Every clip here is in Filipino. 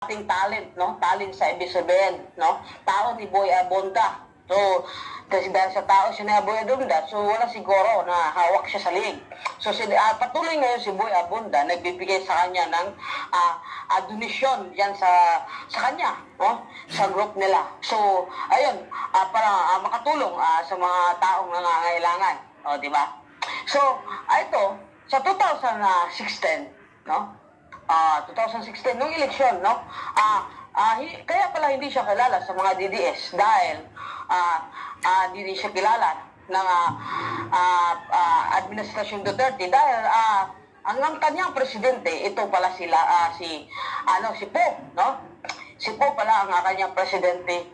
ating talent, no? Talent sa ibig sabihin, no? Tao ni Boy Abunda. So, kasi dahil sa tao siya ni Boy Abunda, so wala siguro na hawak siya sa liig. So, patuloy ngayon si Boy Abunda, nagbibigay sa kanya ng donasyon yan sa kanya, no? Sa group nila. So, ayun, para makatulong sa mga taong nangangailangan. O, di ba? So, ito, sa 2016, no? 2016, nung eleksyon, no? Kaya pala hindi siya kilala sa mga DDS dahil hindi siya kilala ng Administrasyon Duterte dahil ang kanyang presidente, ito pala si Po, no? Si Po pala ang kanyang presidente.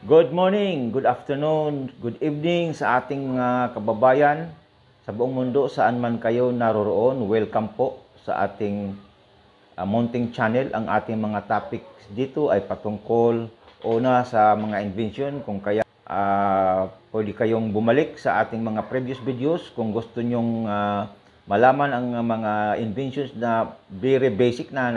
Good morning, good afternoon, good evening sa ating kababayan sa buong mundo, saan man kayo naroroon. Welcome po sa ating munting channel. Ang ating mga topics dito ay patungkol una sa mga invention, kung kaya pwede kayong bumalik sa ating mga previous videos kung gusto nyong malaman ang mga inventions na very basic na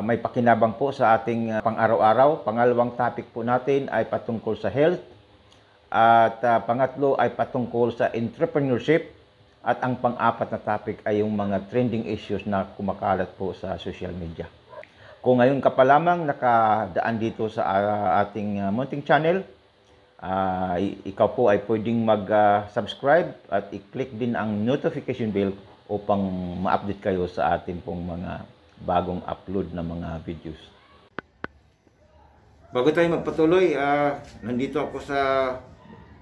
may pakinabang po sa ating pang-araw-araw. Pangalawang topic po natin ay patungkol sa health. At pangatlo ay patungkol sa entrepreneurship. At ang pang-apat na topic ay yung mga trending issues na kumakalat po sa social media. Kung ngayon ka pa lamang nakadaan dito sa ating munting channel, ikaw po ay pwedeng mag-subscribe at i-click din ang notification bell upang ma-update kayo sa ating pong mga bagong upload na mga videos. Bago tayo magpatuloy, nandito ako sa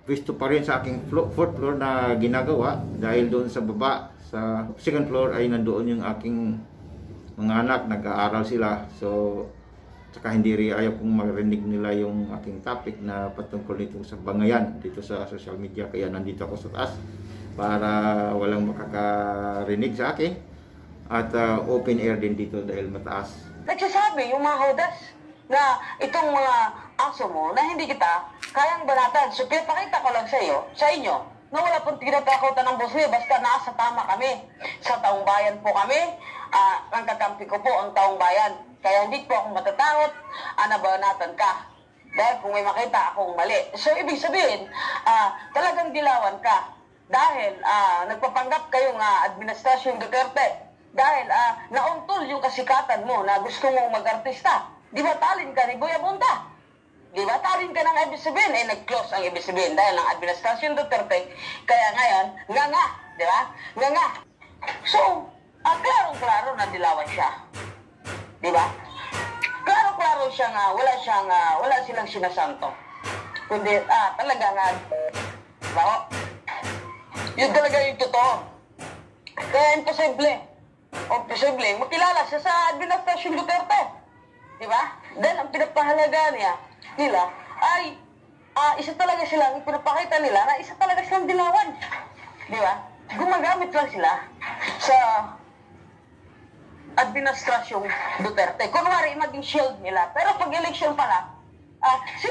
pwesto pa rin sa aking fourth floor na ginagawa, dahil doon sa baba sa second floor ay nandoon yung aking mga anak, nag-aaral sila. So saka hindi rin ayaw kong marinig nila yung aking topic na patungkol nito sa bangayan dito sa social media, kaya nandito ako sa taas para walang makakarinig sa akin. At open air din dito dahil mataas. Nagsasabi yung mga hodas na itong mga aso mo na hindi kita kayang banatan. So, pinapakita ko lang sa inyo, na wala pong tinatakotan ng boss basta nasa tama kami. Sa taong bayan po kami, ang kakampi ko po ang taong bayan. Kaya hindi po ako matatakot na banatan ka. Dahil kung may makita akong mali. So, ibig sabihin, talagang dilawan ka. Dahil nagpapanggap kayong Administrasyon Duterte. Dahil nauntol yung kasikatan mo na gusto mong mag-artista. Di ba talin ka ni Boy Abunda? Di ba talin ka ng ibig sabihin? Nag-close ang ibig sabihin dahil ng Administrasyon Duterte. Kaya ngayon, nga, di ba? Nga. So, klarong-klaro na dilawan siya. Di ba? Klaro-klaro siya nga, wala silang sinasanto. Kundi, talaga nga, diba? Yun talaga yung totoo. Kaya imposible makilala siya sa Administrasyon Duterte. Di ba? Dahil ang pinapahalaga nila ay isa talaga silang pinapakita nila na isa talaga silang dilawan. Di ba? Gumagamit lang sila sa Administrasyong Duterte. Kunwari maging shield nila. Pero pag election pala, si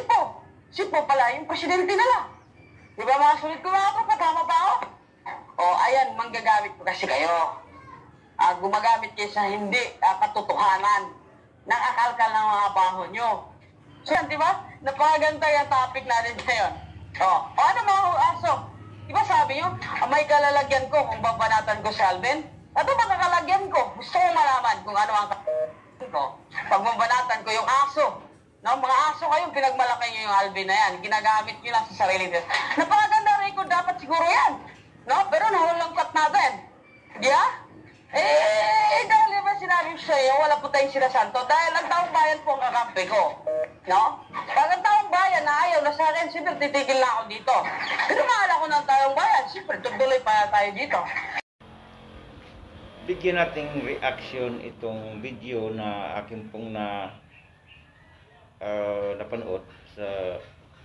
Po pala yung presidente nila. Di ba mga sulit ko mga patama pa ako? Ayan, manggagamit po kasi kayo. Gumagamit kayo sa hindi katotohanan. Nakakalkal ng mga baho nyo. So yan, di ba? Napakaganda yung topic natin ngayon. Ano mga aso? Di ba sabi nyo, may kalalagyan ko kung babanatan ko si Alvin? Ito ba kalalagyan ko? Gusto ko malaman kung ano ang ko. Pag babanatan ko yung aso. No, mga aso kayong pinagmalaki nyo yung Alvin na yan. Ginagamit nyo lang sa sarili nyo. Napakaganda record dapat siguro yan. No? Pero nahulangkat natin. Di ba? Dahil ba sinabi ko sa'yo, wala po tayong sinasanto dahil ang taong bayan po ang kakampi ko. No? Pag ang taong bayan na ayaw na sa akin, siyempre titigil na ako dito. Pero mahal ako ng taong bayan, siyempre tutuloy pa tayo dito. Bigyan nating reaction itong video na aking pong napanood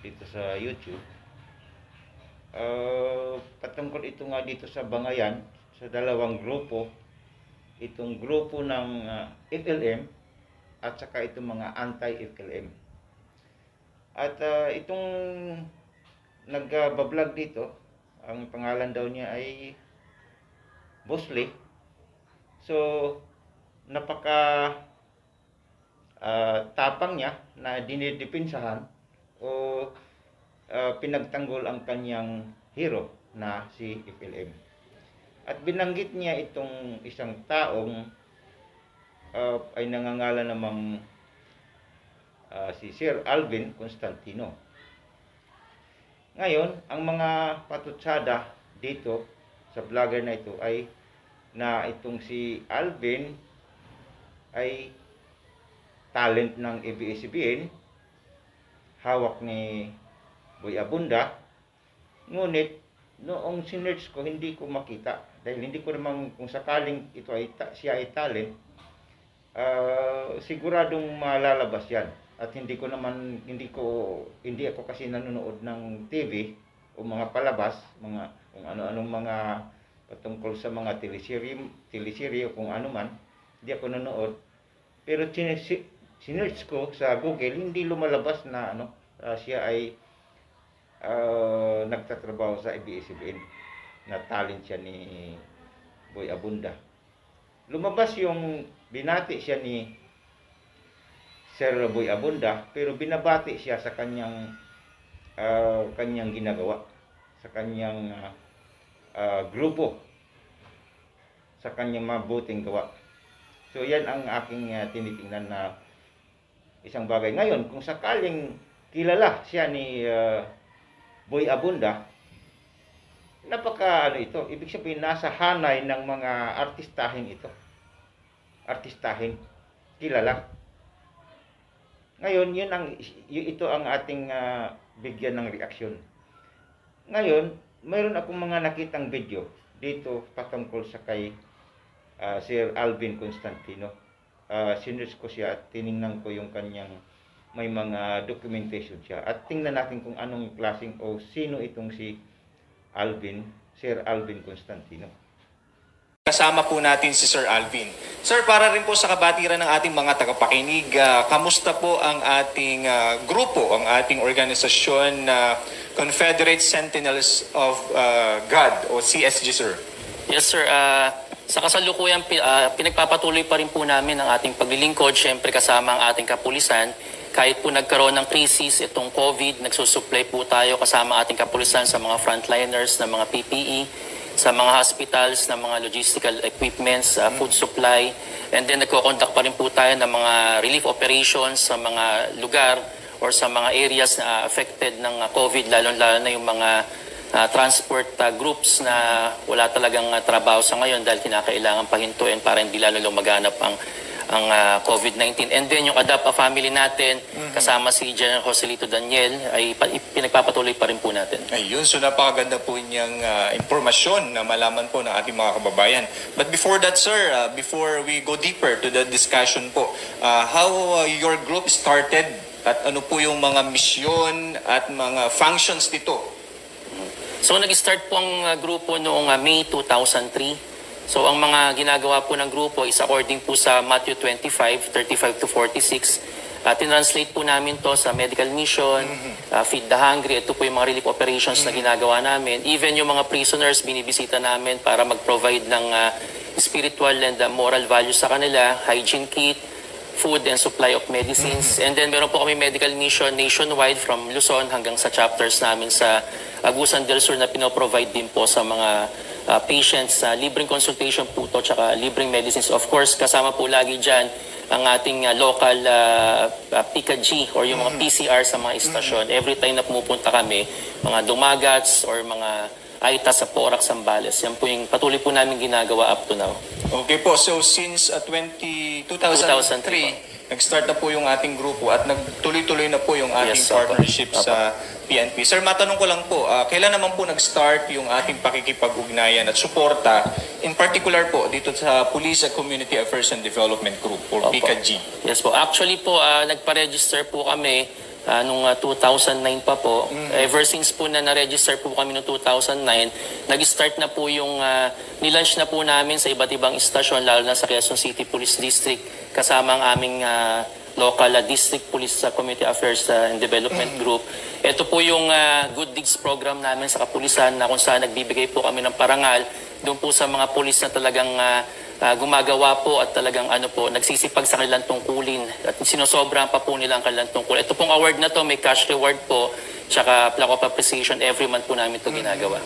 dito sa YouTube. Patungkol ito nga dito sa bangayan, sa dalawang grupo. Itong grupo ng FLM at saka itong mga anti-FLM. At itong nagbablog dito, ang pangalan daw niya ay Bosley. So, napaka kasamahan niya na dinidipinsahan o pinagtanggol ang kanyang hero na si FLM. At binanggit niya itong isang taong ay nangangalan namang si Sir Alvin Constantino. Ngayon, ang mga patutsada dito sa vlogger na ito ay na itong si Alvin ay talent ng ABS-CBN, hawak ni Boy Abunda. Ngunit noong sinearch ko, hindi ko makita dahil hindi ko naman kung sakaling ito ay siya ay talent, siguradong malalabas yan. At hindi ako kasi nanonood ng TV o mga palabas, mga kung ano-anong mga patungkol sa mga teleserye o kung ano man, hindi ako nanonood. Pero sinearch ko sa Google, hindi lumalabas na siya ay nagtatrabaho sa ABS-CBN, na talent siya ni Boy Abunda. Lumabas yung binati siya ni Sir Boy Abunda, pero binabati siya sa kanyang ginagawa, sa kanyang grupo, sa kanyang mabuting gawa. So yan ang aking tinitingnan na isang bagay. Ngayon, kung sakaling kilala siya ni Boy Abunda, napaka ito, ibig sabihin nasa hanay ng mga artistahin ito. Artistahin, kilala. Ngayon, ito ang ating bigyan ng reaksyon. Ngayon, mayroon akong mga nakitang video dito patungkol sa kay Sir Alvin Constantino. Sinearch ko siya at tiningnan ko yung kanyang may mga documentation siya. At tingnan natin kung anong klaseng o sino itong si Sir Alvin Constantino. Kasama po natin si Sir Alvin. Sir, para rin po sa kabatiran ng ating mga tagapakinig, kamusta po ang ating grupo, ang ating organisasyon na Confederate Sentinels of God o CSG, sir? Yes, sir. Sa kasalukuyan, pinagpapatuloy pa rin po namin ang ating paglilingkod, syempre kasama ang ating kapulisan. Kahit po nagkaroon ng crisis itong COVID, nagsusupply po tayo kasama ating kapulisan sa mga frontliners na mga PPE, sa mga hospitals na mga logistical equipments, food supply, and then nagko-conduct pa rin po tayo ng mga relief operations sa mga lugar or sa mga areas na affected ng COVID, lalo-lalo na yung mga transport groups na wala talagang trabaho sa ngayon dahil kinakailangan pahintuin para hindi lalo lumaganap ang COVID-19. And then yung ADAPA family natin, kasama si General Joselito Daniel, ay pinagpapatuloy pa rin po natin. Ayun, so napakaganda po niyang impormasyon na malaman po ng ating mga kababayan. But before that, sir, before we go deeper to the discussion po, how your group started at ano po yung mga misyon at mga functions dito? So nag-start po ang grupo noong May 2003. So ang mga ginagawa po ng grupo is according po sa Matthew 25, 35 to 46. Tinranslate po namin to sa medical mission, feed the hungry. Ito po yung mga relief operations na ginagawa namin. Even yung mga prisoners, binibisita namin para mag-provide ng spiritual and moral values sa kanila, hygiene kit, food and supply of medicines. And then meron po kami medical mission nationwide from Luzon hanggang sa chapters namin sa Agusan del Sur na pinoprovide din po sa mga patients, libreng consultation po to, tsaka libreng medicines. Of course, kasama po lagi dyan ang ating local PKG or yung mga PCR sa mga istasyon. Every time na pumupunta kami, mga dumagats or mga Aita sa Porac, Zambales. Yan po yung patuloy po namin ginagawa up to now. Okay po, so since 2003, nag-start na po yung ating grupo at nagtuloy-tuloy na po yung ating partnership sa PNP. Sir, matanong ko lang po, kailan naman po nag-start yung ating pakikipag-ugnayan at suporta, in particular po dito sa Police and Community Affairs and Development Group or PCAG? Yes po, actually po, nagpa-register po kami nung 2009 pa po. Ever since po na na-register po kami noong 2009, nag-start na po yung nilaunch na po namin sa iba't ibang istasyon, lalo na sa Quezon City Police District, kasama ang aming local District Police Community Affairs and Development Group. Ito po yung Good Deeds program namin sa kapulisan na kung saan nagbibigay po kami ng parangal doon po sa mga pulis na talagang gumagawa po at talagang nagsisipag sa kanilang tungkulin at sinosobrahan pa po nila ang kanilang tungkol. Ito pong award na to, may cash reward po, tsaka plaque of appreciation. Every month po namin ito ginagawa.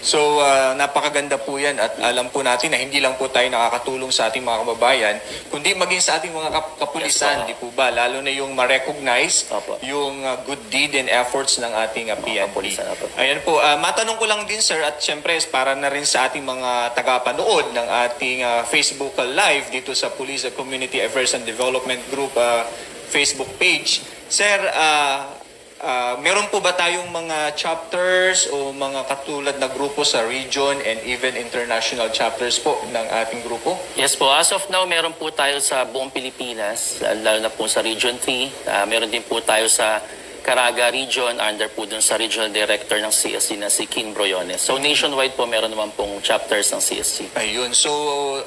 So, napakaganda po yan at alam po natin na hindi lang po tayo nakakatulong sa ating mga kababayan, kundi maging sa ating mga kapulisan, Yes, di po ba? Lalo na yung ma-recognize Opo. yung good deed and efforts ng ating PNP. kapulisan, opo. Ayan po, matanong ko lang din sir at syempre para na rin sa ating mga tagapanood ng ating Facebook Live dito sa Police Community Affairs and Development Group Facebook page. Sir, meron po ba tayong mga chapters o mga katulad na grupo sa region and even international chapters po ng ating grupo? Yes po, as of now, meron po tayo sa buong Pilipinas, lalo na po sa Region 3. Meron din po tayo sa Caraga Region, under po dun sa Regional Director ng CSC na si Kin Broyones. So nationwide po, meron naman pong chapters ng CSC. Ayun. So,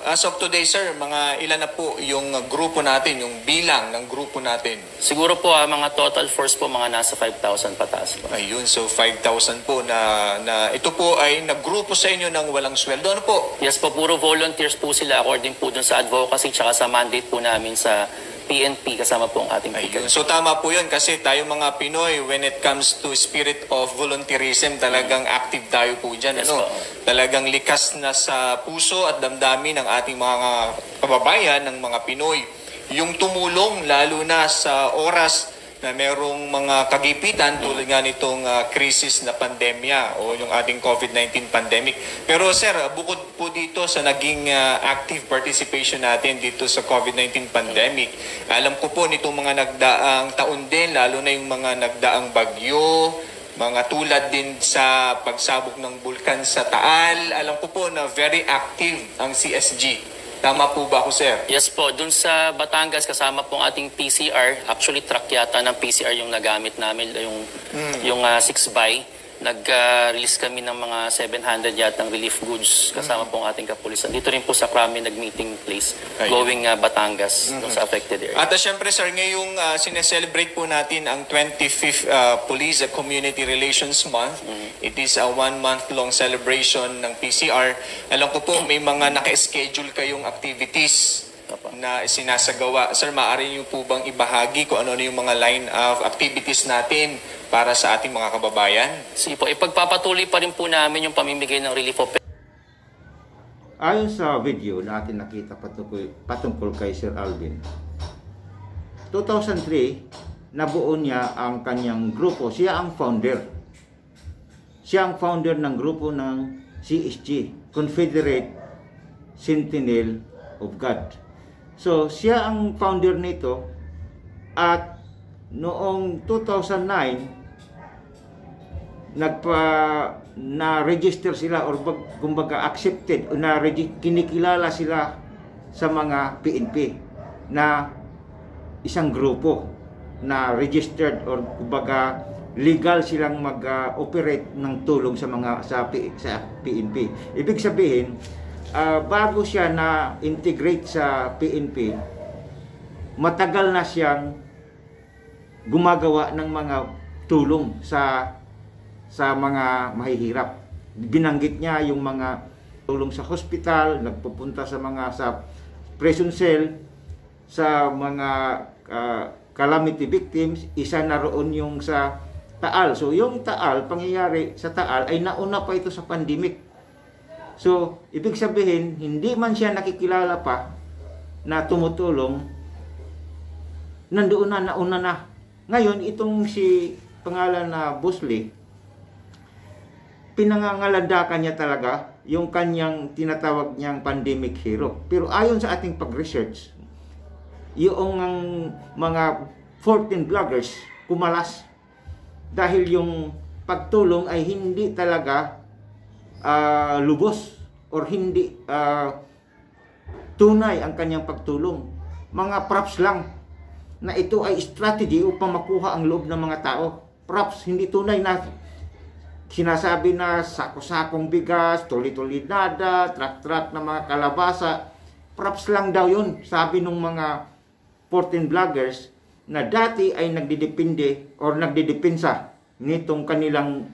as of today, sir, mga ilan na po yung grupo natin, yung bilang ng grupo natin? Siguro po, mga total force po, mga nasa 5,000 pataas po. Ayun. So, 5,000 po na ito po ay naggrupo sa inyo ng walang sweldo. Ano po? Yes po, puro volunteers po sila according po dun sa advocacy tsaka sa mandate po namin sa PNP kasama po ang ating Ayun. PNP. So tama po yun kasi tayo mga Pinoy, when it comes to spirit of volunteerism, talagang active tayo po dyan. Yes, Ano? po. Talagang likas na sa puso at damdamin ng ating mga kababayan, ng mga Pinoy. Yung tumulong lalo na sa oras na merong mga kagipitan tulad nga nitong krisis na pandemya o yung ating COVID-19 pandemic. Pero sir, bukod po dito sa naging active participation natin dito sa COVID-19 pandemic, alam ko po nitong mga nagdaang taon din, lalo na yung mga nagdaang bagyo, mga tulad din sa pagsabog ng bulkan sa Taal, alam ko po na very active ang CSG. Tama po ba ako, sir? Yes po, dun sa Batangas kasama pong ating PCR, actually truck yata ng PCR yung nagamit namin, yung 6x. Nag-release kami ng mga 700 yatang relief goods kasama pong ating kapulisan. Dito rin po sa Krami nag-meeting place going Batangas dun sa affected area. At syempre sir, ngayong sineselebrate po natin ang 25th Police Community Relations Month. It is a 1-month-long celebration ng PCR. Alam ko po may mga naka-schedule kayong activities na sinasagawa. Sir, maaari niyo po bang ibahagi kung ano yung mga line of activities natin para sa ating mga kababayan? Sige po, ipagpapatuloy pa rin po namin yung pamimigay ng relief of Ayon sa video na atin nakita patungkol kay Sir Alvin, 2003, nabuo niya ang kanyang grupo. Siya ang founder. Siya ang founder ng grupo ng CSG, Confederate Sentinel of God. So, siya ang founder nito at noong 2009, na-register sila or kumbaga accepted o kinikilala sila sa mga PNP na isang grupo na registered or kumbaga legal silang mag-operate ng tulong sa PNP. Ibig sabihin, bago siya na-integrate sa PNP, matagal na siyang gumagawa ng mga tulong sa mga mahihirap. Binanggit niya yung mga tulong sa hospital, nagpupunta sa prison cell, sa mga calamity victims. Isa na roon yung sa Taal. So yung Taal, pangyayari sa Taal ay nauna pa ito sa pandemic. So ibig sabihin, hindi man siya nakikilala pa na tumutulong, nandoon na, nauna na. Ngayon, itong si pangalan na Bosley, pinangangalandakan niya talaga yung kanyang tinatawag niyang pandemic hero. Pero ayon sa ating pag-research, yung mga 14 vloggers kumalas dahil yung pagtulong ay hindi talaga lubos or hindi tunay ang kanyang pagtulong. Mga props lang na ito ay strategy upang makuha ang loob ng mga tao. Props, hindi tunay na sinasabi na sako-sakong bigas, tuli-tulinada, truck-truck na mga kalabasa. Props lang daw yun, sabi ng mga 14 vloggers na dati ay nagdidepende or nagdidepensa nitong kanilang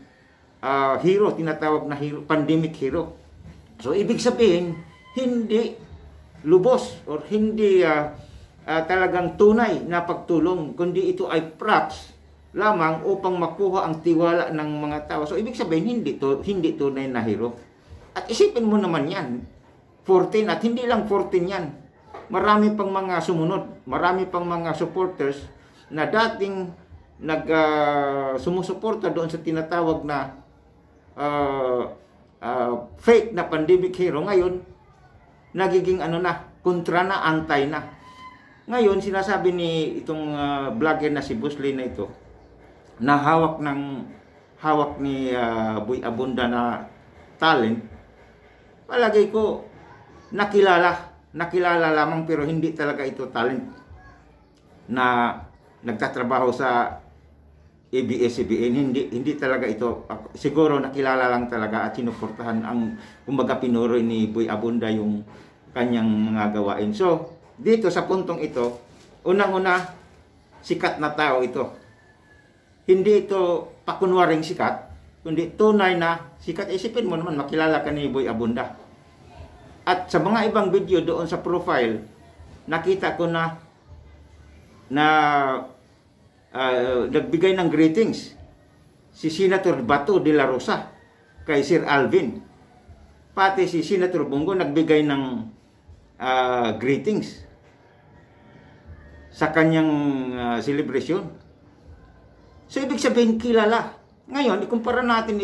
hero, tinatawag na hero, pandemic hero. So, ibig sabihin, hindi lubos or hindi talagang tunay na pagtulong, kundi ito ay props lamang upang makuha ang tiwala ng mga tao. So ibig sabihin hindi tunay na hero. At isipin mo naman yan, 14 at hindi lang 14 yan. Marami pang mga sumunod, marami pang mga supporters na dating sumusuporta doon sa tinatawag na fake na pandemic hero. Ngayon, nagiging kontra na, antay na. Ngayon, sinasabi ni itong vlogger na si Boss Lee na ito, na hawak ni Boy Abunda na talent, palagay ko nakilala lamang pero hindi talaga ito talent na nagtatrabaho sa ABS-CBN. Hindi talaga ito, siguro nakilala lang talaga at sinuportahan ang kumbaga pinuri ni Boy Abunda yung kanyang mga gawain. So dito sa puntong ito, unang-una, sikat na tao ito. Hindi ito pakunwaring sikat, kundi tunay na sikat. Isipin mo naman, makilala ka ni Boy Abunda. At sa mga ibang video doon sa profile, nakita ko na nagbigay ng greetings si Senator Bato de la Rosa kay Sir Alvin. Pati si Senator Bongo nagbigay ng greetings sa kanyang celebration. So ibig sabihin kilala. Ngayon, ikumpara natin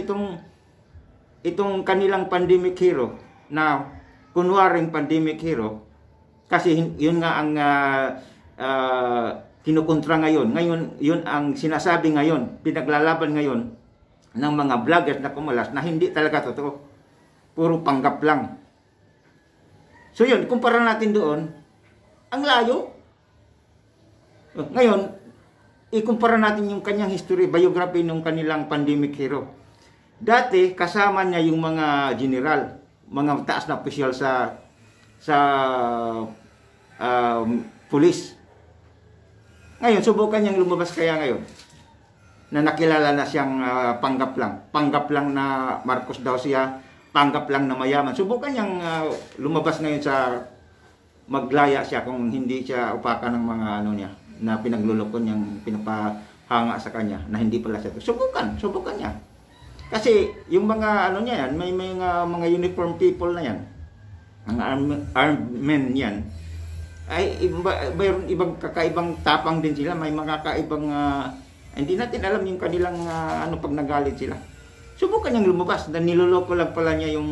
itong kanilang pandemic hero na kunwaring pandemic hero, kasi yun nga ang kinukontra ngayon. Ngayon, yun ang sinasabi ngayon, pinaglalaban ngayon ng mga vloggers na kumalas na hindi talaga totoo. Puro panggap lang. So yun, kumpara natin doon, ang layo. Ngayon, ikumpara natin yung kanyang history, biography ng kanilang pandemic hero. Dati, kasama niya yung mga general, mga taas na opisyal sa police. Ngayon, subukan niyang lumabas kaya ngayon na nakilala na siyang panggap lang. Panggap lang na Marcos daw siya, panggap lang na mayaman. Subukan niyang lumabas ngayon sa maglaya siya kung hindi siya upakan ng mga niya na pinagluloko niyang pinapahanga sa kanya na hindi pala siya. Subukan niya. Kasi yung mga niya yan, may mga uniform people na yan, mga armed men yan, ay mayroon ibang kakaibang tapang din sila, may mga kakaibang hindi natin alam yung kanilang pag nagalit sila. Subukan niyang lumabas na niloloko lang pala niya yung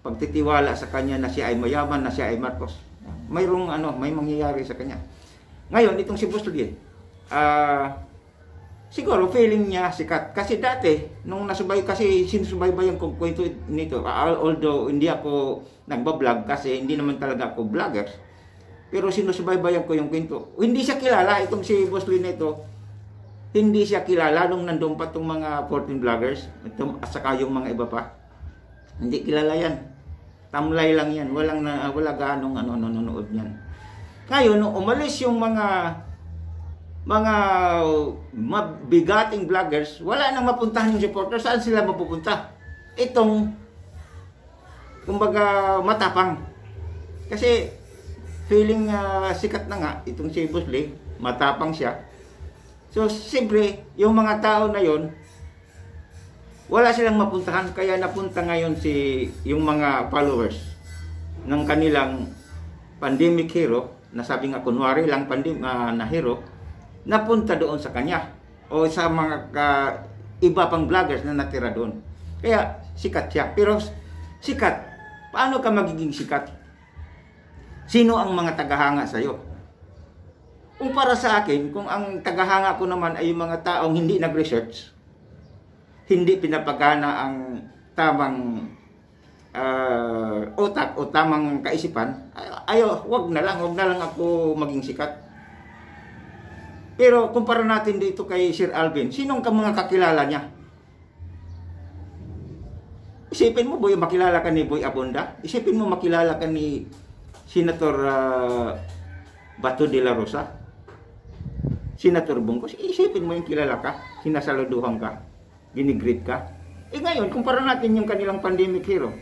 pagtitiwala sa kanya na siya ay mayaman, na siya ay Marcos. Mayroong may mangyayari sa kanya. Ngayon, itong si Boss Lee, siguro feeling niya sikat. Kasi dati, nung kasi sinusubaybayan ko kwento nito, although hindi ako nagbablog kasi hindi naman talaga ako vlogger, pero sinusubaybayan ko yung kwento. Hindi siya kilala, itong si Boss Lee nito, hindi siya kilala nung nandun pa itong mga 14 vloggers, at saka yung mga iba pa. Hindi kilala yan. Tamlay lang yan. Wala ganong nanonood yan. Ngayon, nung umalis yung mga mabigating vloggers, wala nang mapuntahan yung supporters. Saan sila mapupunta? Itong, kumbaga, matapang. Kasi, feeling sikat na nga, itong si Boss Lee, matapang siya. So, siyempre, yung mga tao na yon, wala silang mapuntahan. Kaya napunta ngayon yung mga followers ng kanilang pandemic hero, na sabi nga kunwari lang na hero, napunta doon sa kanya o sa mga iba pang vloggers na natira doon. Kaya sikat siya. Pero sikat, paano ka magiging sikat? Sino ang mga tagahanga sa'yo? Kung para sa akin, kung ang tagahanga ko naman ay yung mga taong hindi nag-research, hindi pinapagana ang tamang utak o tamang kaisipan, wag na lang ako maging sikat. Pero kumpara natin dito kay Sir Alvin, sinong mga kakilala niya? Isipin mo, makilala ka ni Boy Abunda? Isipin mo, makilala ka ni Senator Bato de la Rosa? Senator Bongo? Isipin mo yung kilala ka, sinasaluduhan ka, ginigreet ka. Ngayon, kumpara natin yung kanilang pandemic hero.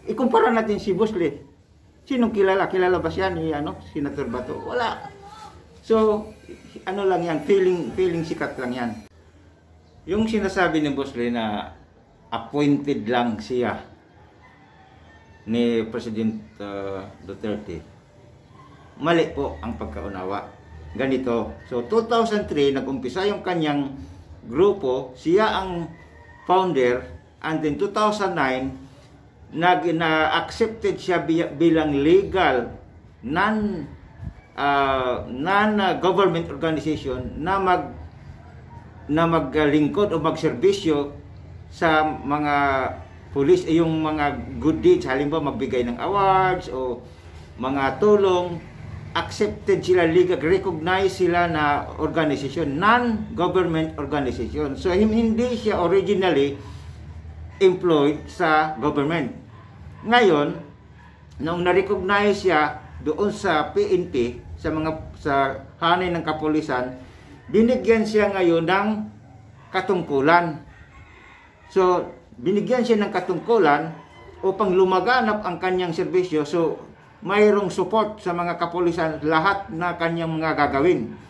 Ikumpara natin si Boss Lee. Sinong kilala? Kilala ba siya ni Senator Bato? Wala. So, ano lang yan, feeling sikat lang yan. Yung sinasabi ni Boss Lee na appointed lang siya ni President Duterte, mali po ang pagkaunawa. Ganito, so 2003, nag-umpisa yung kanyang grupo, siya ang founder, and then 2009, na-accepted siya bilang legal, non-government organization na maglingkod o magserbisyo sa mga pulis, yung mga good deeds, halimbawa magbigay ng awards o mga tulong. Accepted sila, legal, recognized sila na organization, non-government organization. So hindi siya originally employed sa government. Ngayon, nung na-recognize siya doon sa PNP, sa hanay ng kapulisan, binigyan siya ngayon ng katungkulan. So, binigyan siya ng katungkulan upang lumaganap ang kanyang serbisyo. So, mayroong support sa mga kapulisan, lahat na kanyang mga gagawin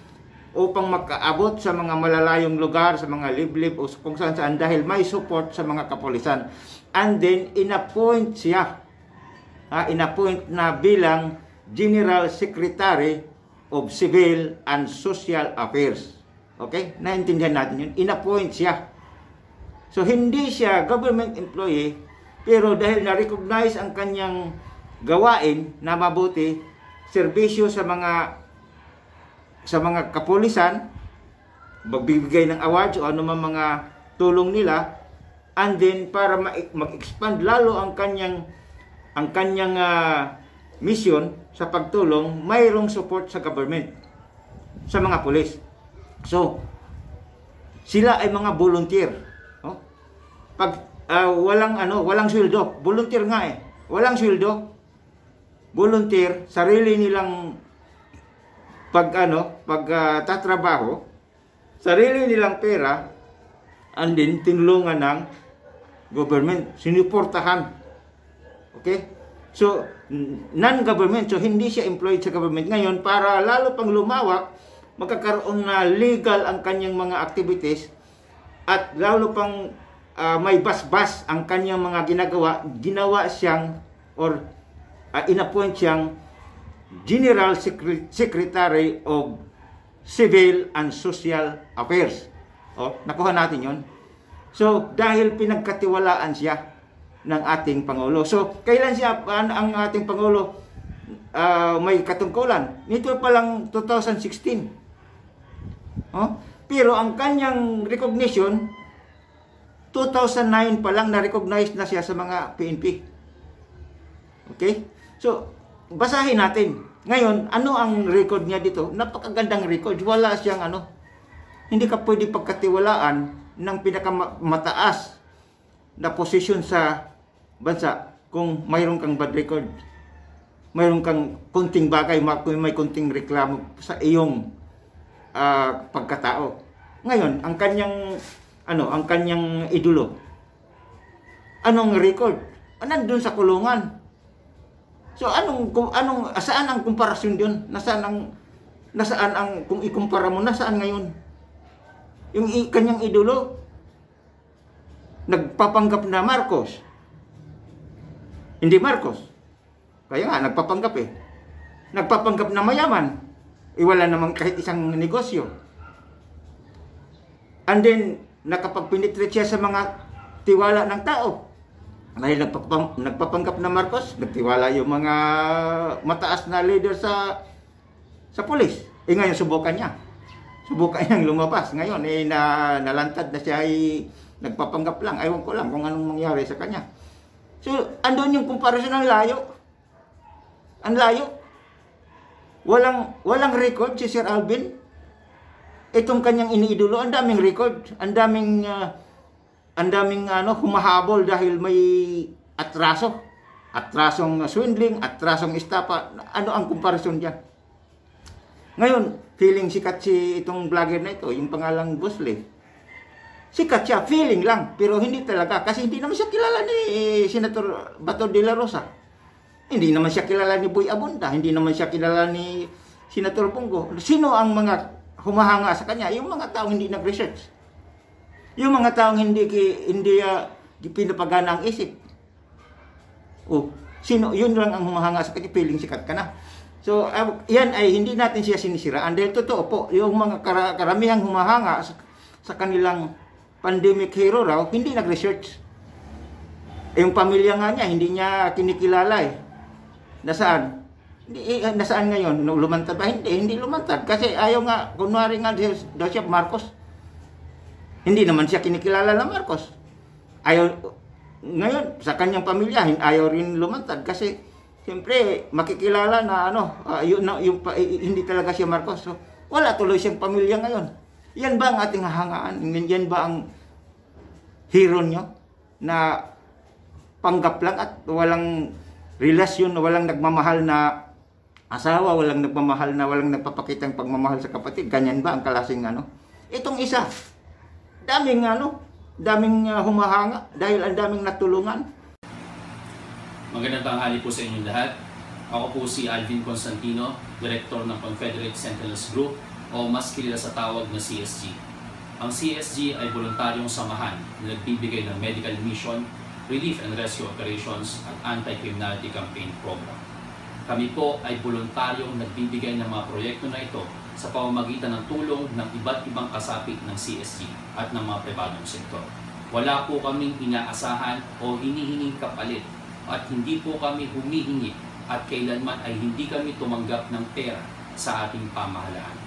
upang makaabot sa mga malalayong lugar, sa mga liblib o kung saan dahil may support sa mga kapulisan. And then, inappoint siya. Inappoint na bilang General Secretary of Civil and Social Affairs. Okay? Naintindihan natin yun. Inappoint siya. So, hindi siya government employee, pero dahil na-recognize ang kanyang gawain na mabuti, serbisyo sa mga kapulisan, magbibigay ng awards o anumang mga tulong nila, and then para mag-expand lalo ang kanyang mission sa pagtulong, mayroong support sa government, sa mga pulis. So, sila ay mga volunteer. Pag walang sweldo, volunteer nga eh. Walang sweldo, volunteer, sarili nilang tatrabaho, sarili nilang pera, and then tinulungan ng government, sinuportahan. Okay? So, non-government, so hindi siya employed sa government. Ngayon, para lalo pang lumawak, magkakaroon na legal ang kanyang mga activities at lalo pang may basbas ang kanyang mga ginawa siyang or inappoint siyang General Secretary of Civil and Social Affairs. Nakuha natin yon. So, dahil pinagkatiwalaan siya ng ating Pangulo. So, kailan siya ang ating Pangulo may katungkulan? Nito pa lang 2016. Pero ang kanyang recognition, 2009 pa lang na-recognize na siya sa mga PNP. Okay? So, basahin natin. Ngayon, ano ang record niya dito? Napakagandang record. Wala siyang hindi ka pwede pagkatiwalaan ng pinakamataas na posisyon sa bansa kung mayroon kang bad record. Mayroon kang kunting bagay, may kunting reklamo sa iyong pagkatao. Ngayon, ang kanyang idolo. Anong record? Nandun sa kulungan. So saan ang komparasyon doon? Nasaan ang kung ikumpara mo nasaan ngayon? Yung kanyang idolo nagpapanggap na Marcos. Hindi Marcos. Kaya nga nagpapanggap eh. Nagpapanggap na mayaman. Wala namang kahit isang negosyo. And then nakapagpenetrate siya sa mga tiwala ng tao. Dahil nagpapanggap na Marcos, nagtiwala yung mga mataas na leader sa pulis. Ngayon subukan niya. Subukan niyang lumabas. Ngayon nalantad na siya ay nagpapanggap lang. Ewan ko lang kung anong mangyari sa kanya. So, andun yung comparison ng layo. Ang layo. Walang record si Sir Alvin. Itong kanyang iniidolo, ang daming record, ang daming humahabol dahil may atrasong swindling, atrasong estapa. Ano ang comparison diyan? Ngayon, feeling sikat si itong vlogger na ito, yung pangalang Boss Lee. Sikat siya, feeling lang, pero hindi talaga kasi hindi naman siya kilala ni Senator Bato de la Rosa. Hindi naman siya kilala ni Boy Abunda, hindi naman siya kilala ni Senator Bongo. Sino ang mga humahanga sa kanya? Yung mga taong hindi nag-research. Yung mga taong hindi pinapagana ang isip. Oh, sino? Yun lang ang humahanga sa kanya, feeling sikat ka na. So, yan ay hindi natin siya sinisiraan dahil totoo po, yung mga karamihang humahanga sa kanilang pandemic hero raw, hindi nag-research. Yung pamilya nga niya, hindi niya kinikilala eh. Nasaan? Nasaan ngayon? Lumantad ba? Hindi lumantad. Kasi ayaw nga, kunwari nga daw siya Marcos. Hindi naman siya kinikilala na Marcos. Ayaw, ngayon, sa kanyang pamilya, ayaw rin lumantad. Kasi, siyempre, makikilala na hindi talaga siya Marcos. So, wala tuloy siyang pamilya ngayon. Yan ba ang ating hahangaan? Yan ba ang hero nyo? Na panggap lang at walang relasyon, walang nagmamahal na asawa, walang nagpapakitang pagmamahal sa kapatid. Ganyan ba ang klaseng ano? Itong isa, daming humahanga dahil ang daming natulungan. Magandang tanghali po sa inyong lahat. Ako po si Alvin Constantino, Director ng Confederate Sentinels Group o mas kilala sa tawag na CSG. Ang CSG ay voluntaryong samahan na nagbibigay ng medical mission, relief and rescue operations at anti-criminality campaign program. Kami po ay voluntaryong nagbibigay ng mga proyekto na ito sa pamamagitan ng tulong ng iba't ibang kasapit ng CSG at ng mga pribadong sektor. Wala po kaming inaasahan o hinihinging kapalit at hindi po kami humihingi at kailanman ay hindi kami tumanggap ng pera sa ating pamahalaan.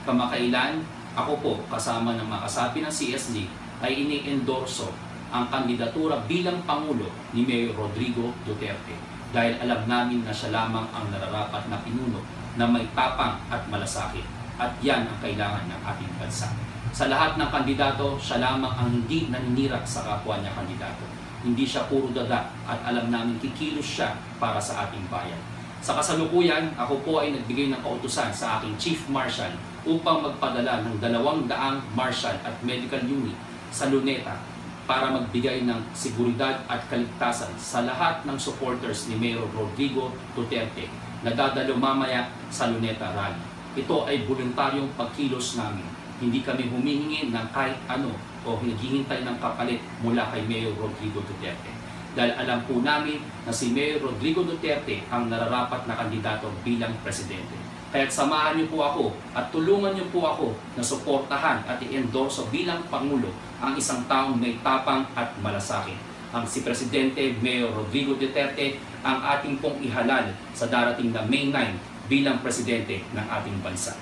Kamakailan, ako po kasama ng mga kasapi ng CSG ay ini-endorso ang kandidatura bilang Pangulo ni Mayor Rodrigo Duterte dahil alam namin na siya lamang ang nararapat na pinuno na may tapang at malasakit at yan ang kailangan ng ating bansa. Sa lahat ng kandidato, siya lamang ang hindi naninira sa kapwa niya kandidato. Hindi siya puro dada at alam namin kikilos siya para sa ating bayan. Sa kasalukuyan, ako po ay nagbigay ng kautusan sa aking Chief Marshal upang magpadala ng 200 Marshal at Medical Unit sa Luneta para magbigay ng seguridad at kaligtasan sa lahat ng supporters ni Mayor Rodrigo Duterte na dadalo mamaya sa Luneta Rally. Ito ay voluntaryong pagkilos namin. Hindi kami humihingi ng kahit ano o naghihintay ng kapalit mula kay Mayor Rodrigo Duterte. Dahil alam po namin na si Mayor Rodrigo Duterte ang nararapat na kandidato bilang presidente. Kaya't samahan niyo po ako at tulungan niyo po ako na suportahan at i-endorso bilang Pangulo ang isang taong may tapang at malasakit. Ang si Presidente Mayor Rodrigo Duterte ang ating pong ihalal sa darating na May 9 bilang Presidente ng ating bansa.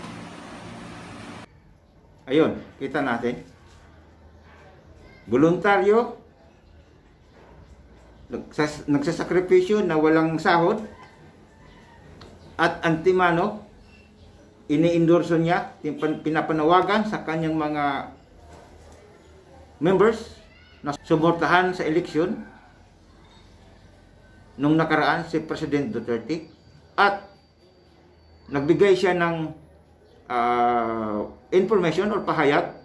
Ayun, kita natin. Voluntaryo, nagsasakripisyo na walang sahod at antimano, ini-endorso niya, pinapanawagan sa kanyang mga members na suportahan sa eleksyon nung nakaraan si President Duterte at nagbigay siya ng information or pahayag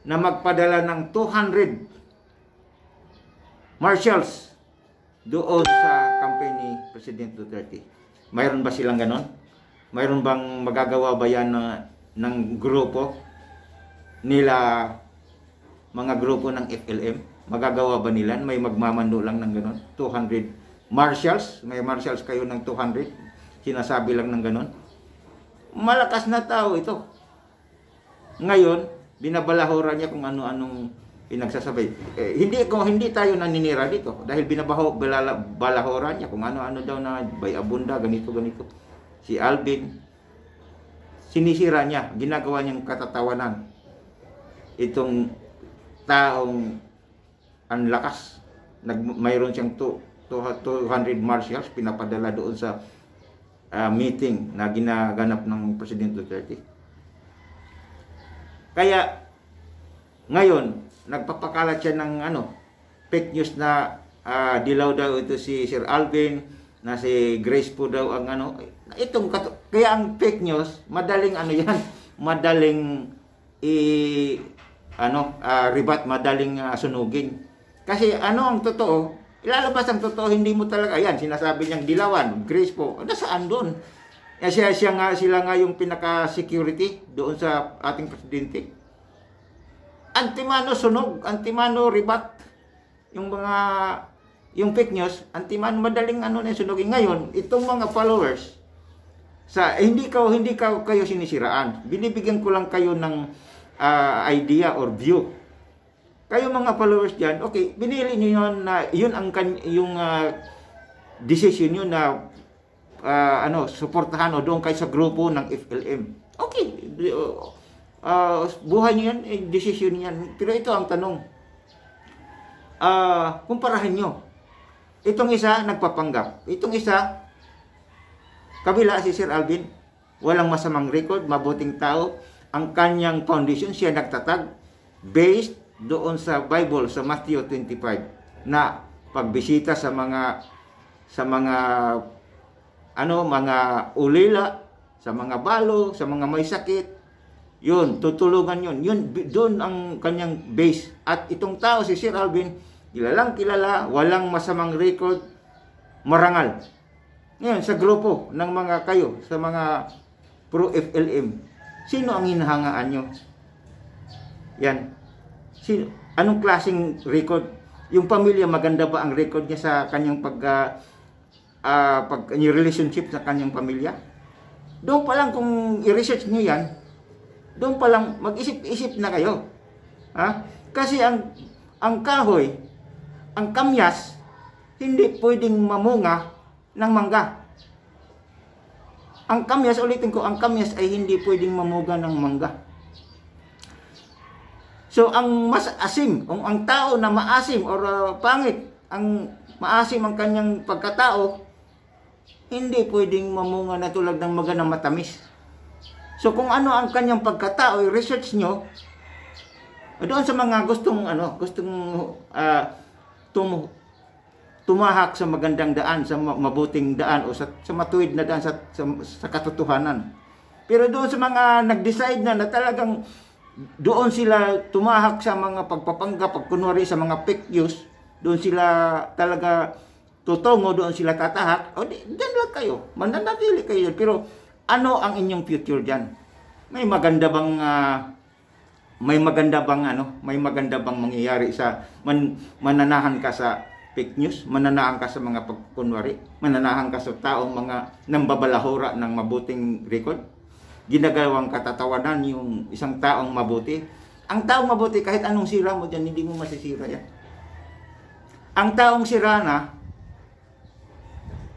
na magpadala ng 200 marshals doon sa campaign ni President Duterte. Mayroon ba silang ganon? Mayroon bang magagawa ba yan ng grupo nila, mga grupo ng FLM? Magagawa ba nila? May magmamando lang ng ganon? 200 marshals? May marshals kayo ng 200? Sinasabi lang ng ganon? Malakas na tao ito. Ngayon, binabalahoran niya kung ano-anong pinagsasabay. Hindi tayo naninira dito dahil balahoran niya kung ano-ano daw na Boy Abunda, ganito. Si Alvin, sinisira niya, ginagawa niyang katatawanan itong taong ang lakas. Mayroon siyang 200 marshals pinapadala doon sa meeting na ginaganap ng President Duterte. Kaya ngayon nagpapakalat siya ng fake news na dilaw daw ito si Sir Alvin, na si Grace po daw ang kaya ang fake news madaling madaling rebat, madaling sunugin. Kasi ang totoo, Ilalabas ang totoo, hindi mo talaga, ayan, sinasabi niyang dilawan, Grace po, nasaan doon? Sila nga yung pinaka-security doon sa ating presidente. Antimano sunog, antimano ribat, yung fake news, antimano madaling sunugin. Ngayon, itong mga followers, hindi kayo sinisiraan. Binibigyan ko lang kayo ng idea or view. Kayo mga followers diyan, okay, binili niyo yun na yun ang yung decision niyo na suportahan o doon kayo sa grupo ng FLM. Okay, buhay niyo yan, decision niyan. Pero ito ang tanong. Kumparahin niyo. Itong isa nagpapanggap. Itong isa kabila si Sir Alvin, walang masamang record, mabuting tao. Ang kanyang foundation siya nagtatag based doon sa Bible sa Matthew 25 na pagbisita sa mga mga ulila, sa mga balo, sa mga may sakit. Yun, tutulungan yun. Yun doon ang kanyang base. At itong tao si Sir Alvin, kilalang kilala, walang masamang record, marangal. Ngayon, sa grupo ng mga kayo, sa mga pro-FLM, sino ang hinahangaan nyo? Yan. Anong klaseng record? Yung pamilya, maganda ba ang record niya sa kanyang relationship sa kanyang pamilya? Doon pa lang kung i-research niyo yan, doon pa lang mag-isip-isip na kayo. Kasi ang kahoy, ang kamyas, hindi pwedeng mamunga ng mangga. Ang kamyas, ulitin ko, ang kamyas ay hindi pwedeng mamunga ng mangga. So, ang mas asim, ang tao na maasim or pangit, ang maasim ang kanyang pagkatao, hindi pwedeng mamunga na tulad ng maganang matamis. So, kung ano ang kanyang pagkatao, i-research nyo, doon sa mga gustong tumahak sa magandang daan, sa mabuting daan, o sa matuwid na daan sa katotohanan. Pero doon sa mga nag-decide na talagang doon sila tumahak sa mga pagpapanggap, pagkunwari sa mga fake news, doon sila talaga tutungo, doon sila tatahak, o diyan lang kayo, mananatili kayo. Pero ano ang inyong future diyan? May maganda bang mangyayari sa mananahan ka sa fake news, mananahan ka sa mga pagkunwari, mananahan ka sa taong mga nambabalahura ng mabuting record? Ginagawang katatawanan yung isang taong mabuti. Ang taong mabuti, kahit anong sira mo dyan, hindi mo masisira yan. Ang taong sira na,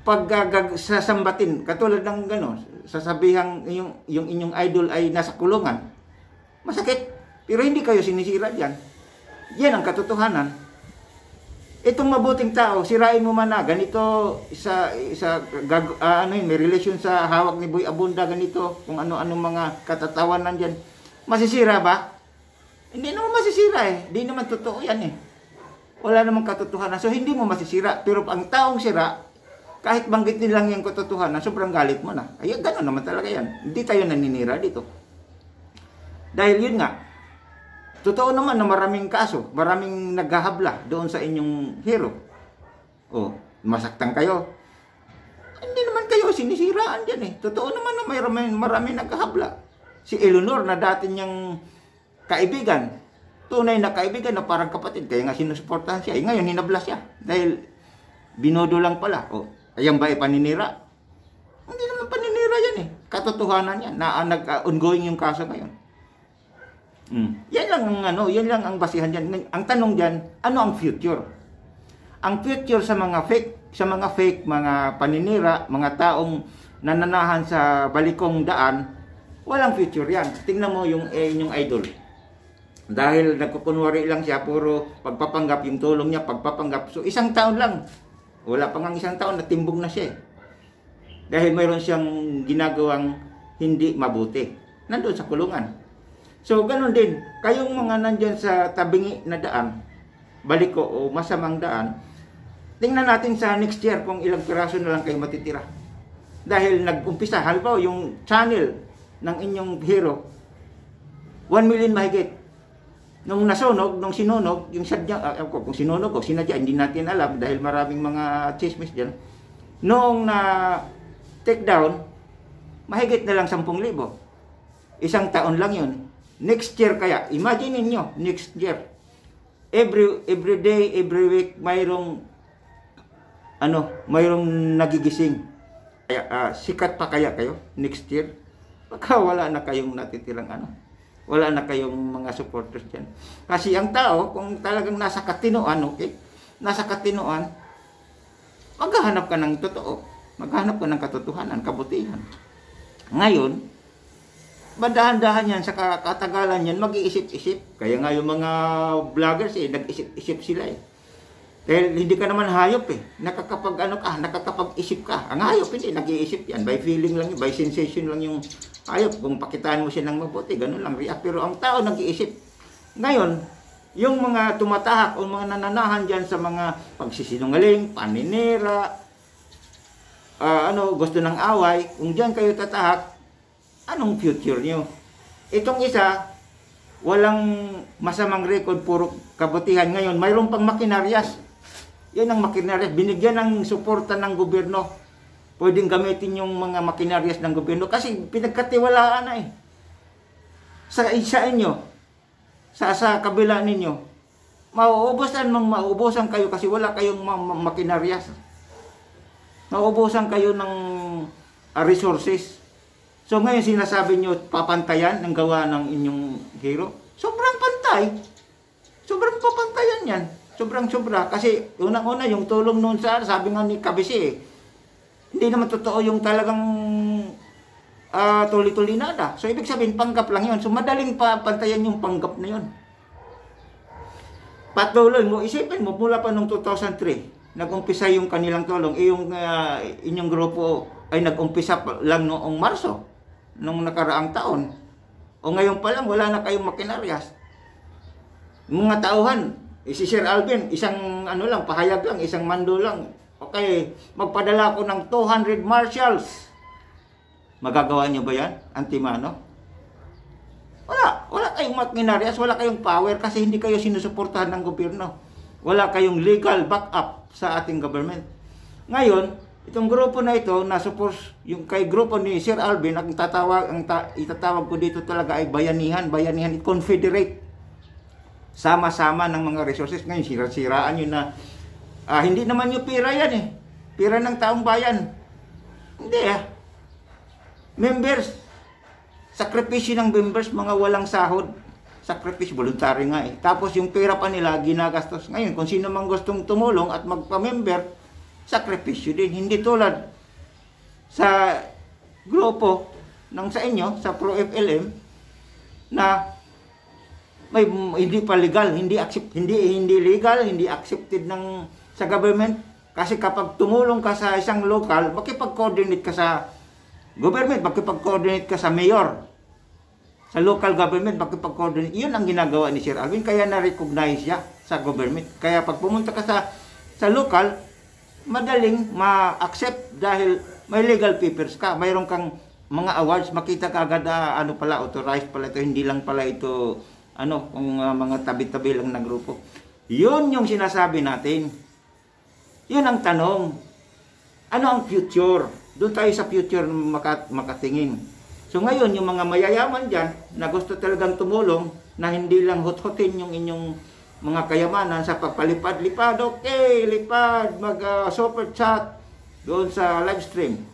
pag sasambatin, katulad ng sasabihang yung inyong idol ay nasa kulungan, masakit. Pero hindi kayo sinisira dyan. Yan ang katotohanan. Itong mabuting tao, sirain mo man na, ganito, may relasyon sa hawak ni Boy Abunda, ganito, kung ano-anong mga katatawanan dyan. Masisira ba? Hindi naman masisira Hindi naman totoo yan Wala namang katotohanan. So, hindi mo masisira. Pero ang taong sira, kahit banggitin lang yung katotohanan, sobrang galit mo na. Ay, gano'n naman talaga yan. Hindi tayo naninira dito. Dahil yun nga, totoo naman na maraming kaso, maraming naghahabla doon sa inyong hero. Masaktan kayo. Hindi naman kayo sinisiraan dyan Totoo naman na maraming naghahabla. Si Eleanor na dati niyang kaibigan, tunay na kaibigan na parang kapatid, kaya nga sinusuportahan siya. Ngayon hinabla siya dahil binodo lang pala. Ayan ba paninira? Hindi naman paninira yan Katotohanan yan na ongoing yung kaso ngayon. Yan lang ang basihan diyan. Ang tanong diyan, ano ang future? Ang future sa mga fake, mga paninira, mga taong nananahan sa balikong daan, walang future yan. Tingnan mo yung inyong idol. Dahil nagkukunwari lang siya, puro pagpapanggap, yung tulong niya, pagpapanggap. So, isang taon lang. Wala pa ngang isang taon, natimbog na siya Dahil mayroon siyang ginagawang hindi mabuti. Nandun sa kulungan. So, ganun din. Kayong mga nandyan sa tabingi na daan, baliko o masamang daan, tingnan natin sa next year kung ilang piraso na lang kayo matitira. Dahil nag-umpisa, halimbawa yung channel ng inyong hero, 1 million mahigit. Nung nasunog, nung sinunog, yung sadya, kung sinunog o sinadya, hindi natin alam dahil maraming mga chismis dyan. Noong na take down, mahigit na lang 10,000. Isang taon lang yun. Next year kaya, imagine niyo next year. Every day, every week, mayroong nagigising. Kaya, sikat pa kaya kayo next year? Baka wala na kayong natitirang wala na kayong mga supporters dyan. Kasi ang tao, kung talagang nasa katinoan, nasa katinoan, maghahanap ka ng totoo. Maghahanap ka ng katotohanan, kabutihan. Ngayon, madahan-dahan yan, sa katagalan yan, mag-iisip-isip. Kaya nga yung mga vloggers, nag-isip-isip sila Dahil hindi ka naman hayop nakakapag-isip ka. Ang hayop hindi, nag-iisip yan. By feeling lang yun, by sensation lang yung hayop. Kung pakitaan mo siya ng mabuti, ganun lang react. Pero ang tao nag-iisip. Ngayon, yung mga tumatahak o mga nananahan dyan sa mga pagsisinungaling, paninira, gusto ng away, kung dyan kayo tatahak, anong future nyo? Itong isa, walang masamang record, puro kabutihan. Ngayon, mayroon pang makinaryas. Yan ang makinaryas. Binigyan ng suporta ng gobyerno. Pwedeng gamitin yung mga makinaryas ng gobyerno kasi pinagkatiwalaan na Sa inyo, sa kabila ninyo, mauubusan kayo kasi wala kayong makinaryas. Mauubusan kayo ng resources. So ngayon sinasabi nyo, papantayan ang gawa ng inyong hero. Sobrang pantay. Sobrang papantayan yan. Sobrang-sobra. Kasi unang-una yung tulong noon sabi nga ni Kabisi, hindi naman totoo yung talagang tuli-tulinada. So ibig sabihin, panggap lang yun. So madaling papantayan yung panggap na yun. Patuloy mo, isipin mo, mula pa noong 2003, nag-umpisa yung kanilang tulong. Yung inyong grupo ay nag-umpisa lang noong Marso, noong nakaraang taon. O ngayon pa lang, wala na kayong makinaryas. Mga tauhan, si Sir Alvin, isang pahayag lang, isang mando lang. Okay, magpadala ko ng 200 marshals. Magagawa niyo ba yan, Antimano? Wala kayong makinaryas, wala kayong power kasi hindi kayo sinusuportahan ng gobyerno. Wala kayong legal backup sa ating government. Ngayon, itong grupo na ito, yung kay grupo ni Sir Alvin, itatawag ko dito talaga ay bayanihan, confederate. Sama-sama ng mga resources. Ngayon, sira-siraan yun na hindi naman yung pira yan Pira ng taong bayan. Hindi Members, sakripisyo ng members, mga walang sahod. Sakripisyo, voluntary nga Tapos yung pera pa nila, ginagastos. Ngayon, kung sino mang gustong tumulong at magpa-member, sakripisyo din. Hindi tulad sa grupo sa inyo, sa Pro-FLM, na may hindi pa legal, hindi legal, hindi accepted sa government kasi kapag tumulong ka sa isang local, makipag-coordinate ka sa government, makipag-coordinate ka sa mayor. Sa local government, makipag-coordinate. 'Yun ang ginagawa ni Sir Alvin kaya na-recognize siya sa government. Kaya pag pumunta ka sa local, madaling ma-accept dahil may legal papers ka. Mayroon kang mga awards, makita ka agad authorized pala ito, hindi lang pala ito kung mga tabi-tabi lang na grupo. Yun yung sinasabi natin. Yun ang tanong. Ano ang future? Doon tayo sa future makatingin. So ngayon, yung mga mayayaman dyan, na gusto talagang tumulong, na hindi lang hot-hotin yung inyong mga kayamanan sa pagpalipad-lipad, okay, lipad, mag-super chat doon sa live stream.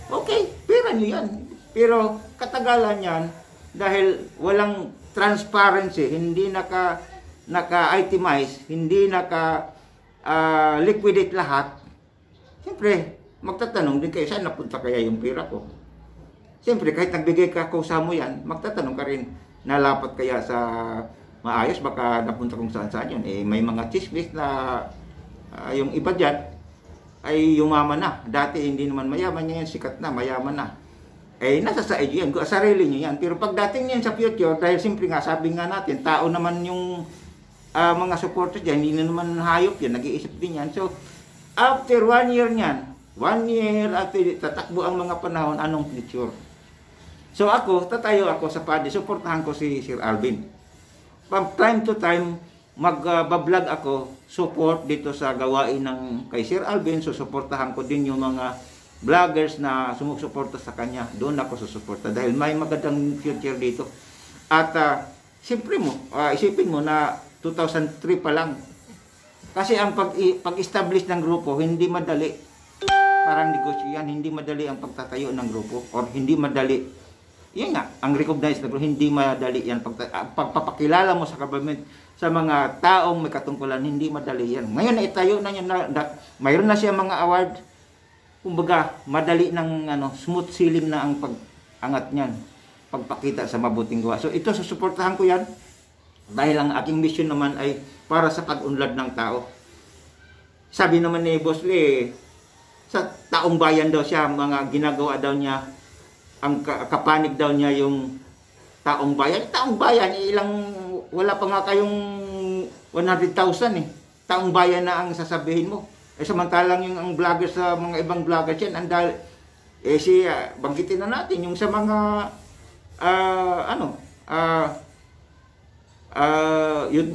Okay, pera nyo yan. Pero katagalan yan, dahil walang transparency, hindi naka-itemize, hindi naka-liquidate lahat, siyempre, magtatanong din kayo, saan napunta kaya yung pera ko? Siyempre, kahit nagbigay ka kusa mo yan, magtatanong ka rin, nalapat kaya sa maayos, baka napunta kung saan-saan yun. May mga chismis na yung iba dyan ay yumaman na. Dati hindi naman mayaman, ngayon sikat na, mayaman na. Nasa sa inyo yan, sarili nyo yan. Pero pagdating yan sa future, dahil simple nga, sabi nga natin, tao naman yung mga supporters dyan, hindi na naman hayop yan, nag-iisip din yan. So, after 1 year niyan, 1 year after tatakbo ang mga panahon, anong future? So tatayo ako sa PADI, supportahan ko si Sir Alvin. from time to time, mag-vlog ako, support dito sa gawain ng kay Sir Alvin. So, suportahan ko din yung mga vloggers na sumusuporta sa kanya. Doon ako susuporta dahil may magandang future dito. At siyempre mo, isipin mo na 2003 pa lang. Kasi ang pag-establish ng grupo, hindi madali. Parang negosyo yan, hindi madali ang pagtatayo ng grupo or hindi madali. Yan nga, ang recognized na grupo, hindi madali yan. Pagpapakilala mo sa government, sa mga taong may katungkulan, hindi madali yan. Ngayon, itayo na yan, mayroon na siya mga award. Kumbaga, madali ng smooth sailing na ang pag-angat niyan. Pagpakita sa mabuting gawa. So, ito, susuportahan ko yan. Dahil ang aking mission naman ay para sa pag-unlad ng tao. Sabi naman ni Boss Lee, sa taong bayan daw siya, mga ginagawa daw niya, ang kapanig daw niya yung taong bayan. Taong bayan, wala pa nga kayong 100,000 eh. Taong bayan na ang sasabihin mo. Samantalang yung ang vlogger sa mga ibang vloggers yan, banggitin na natin yung sa mga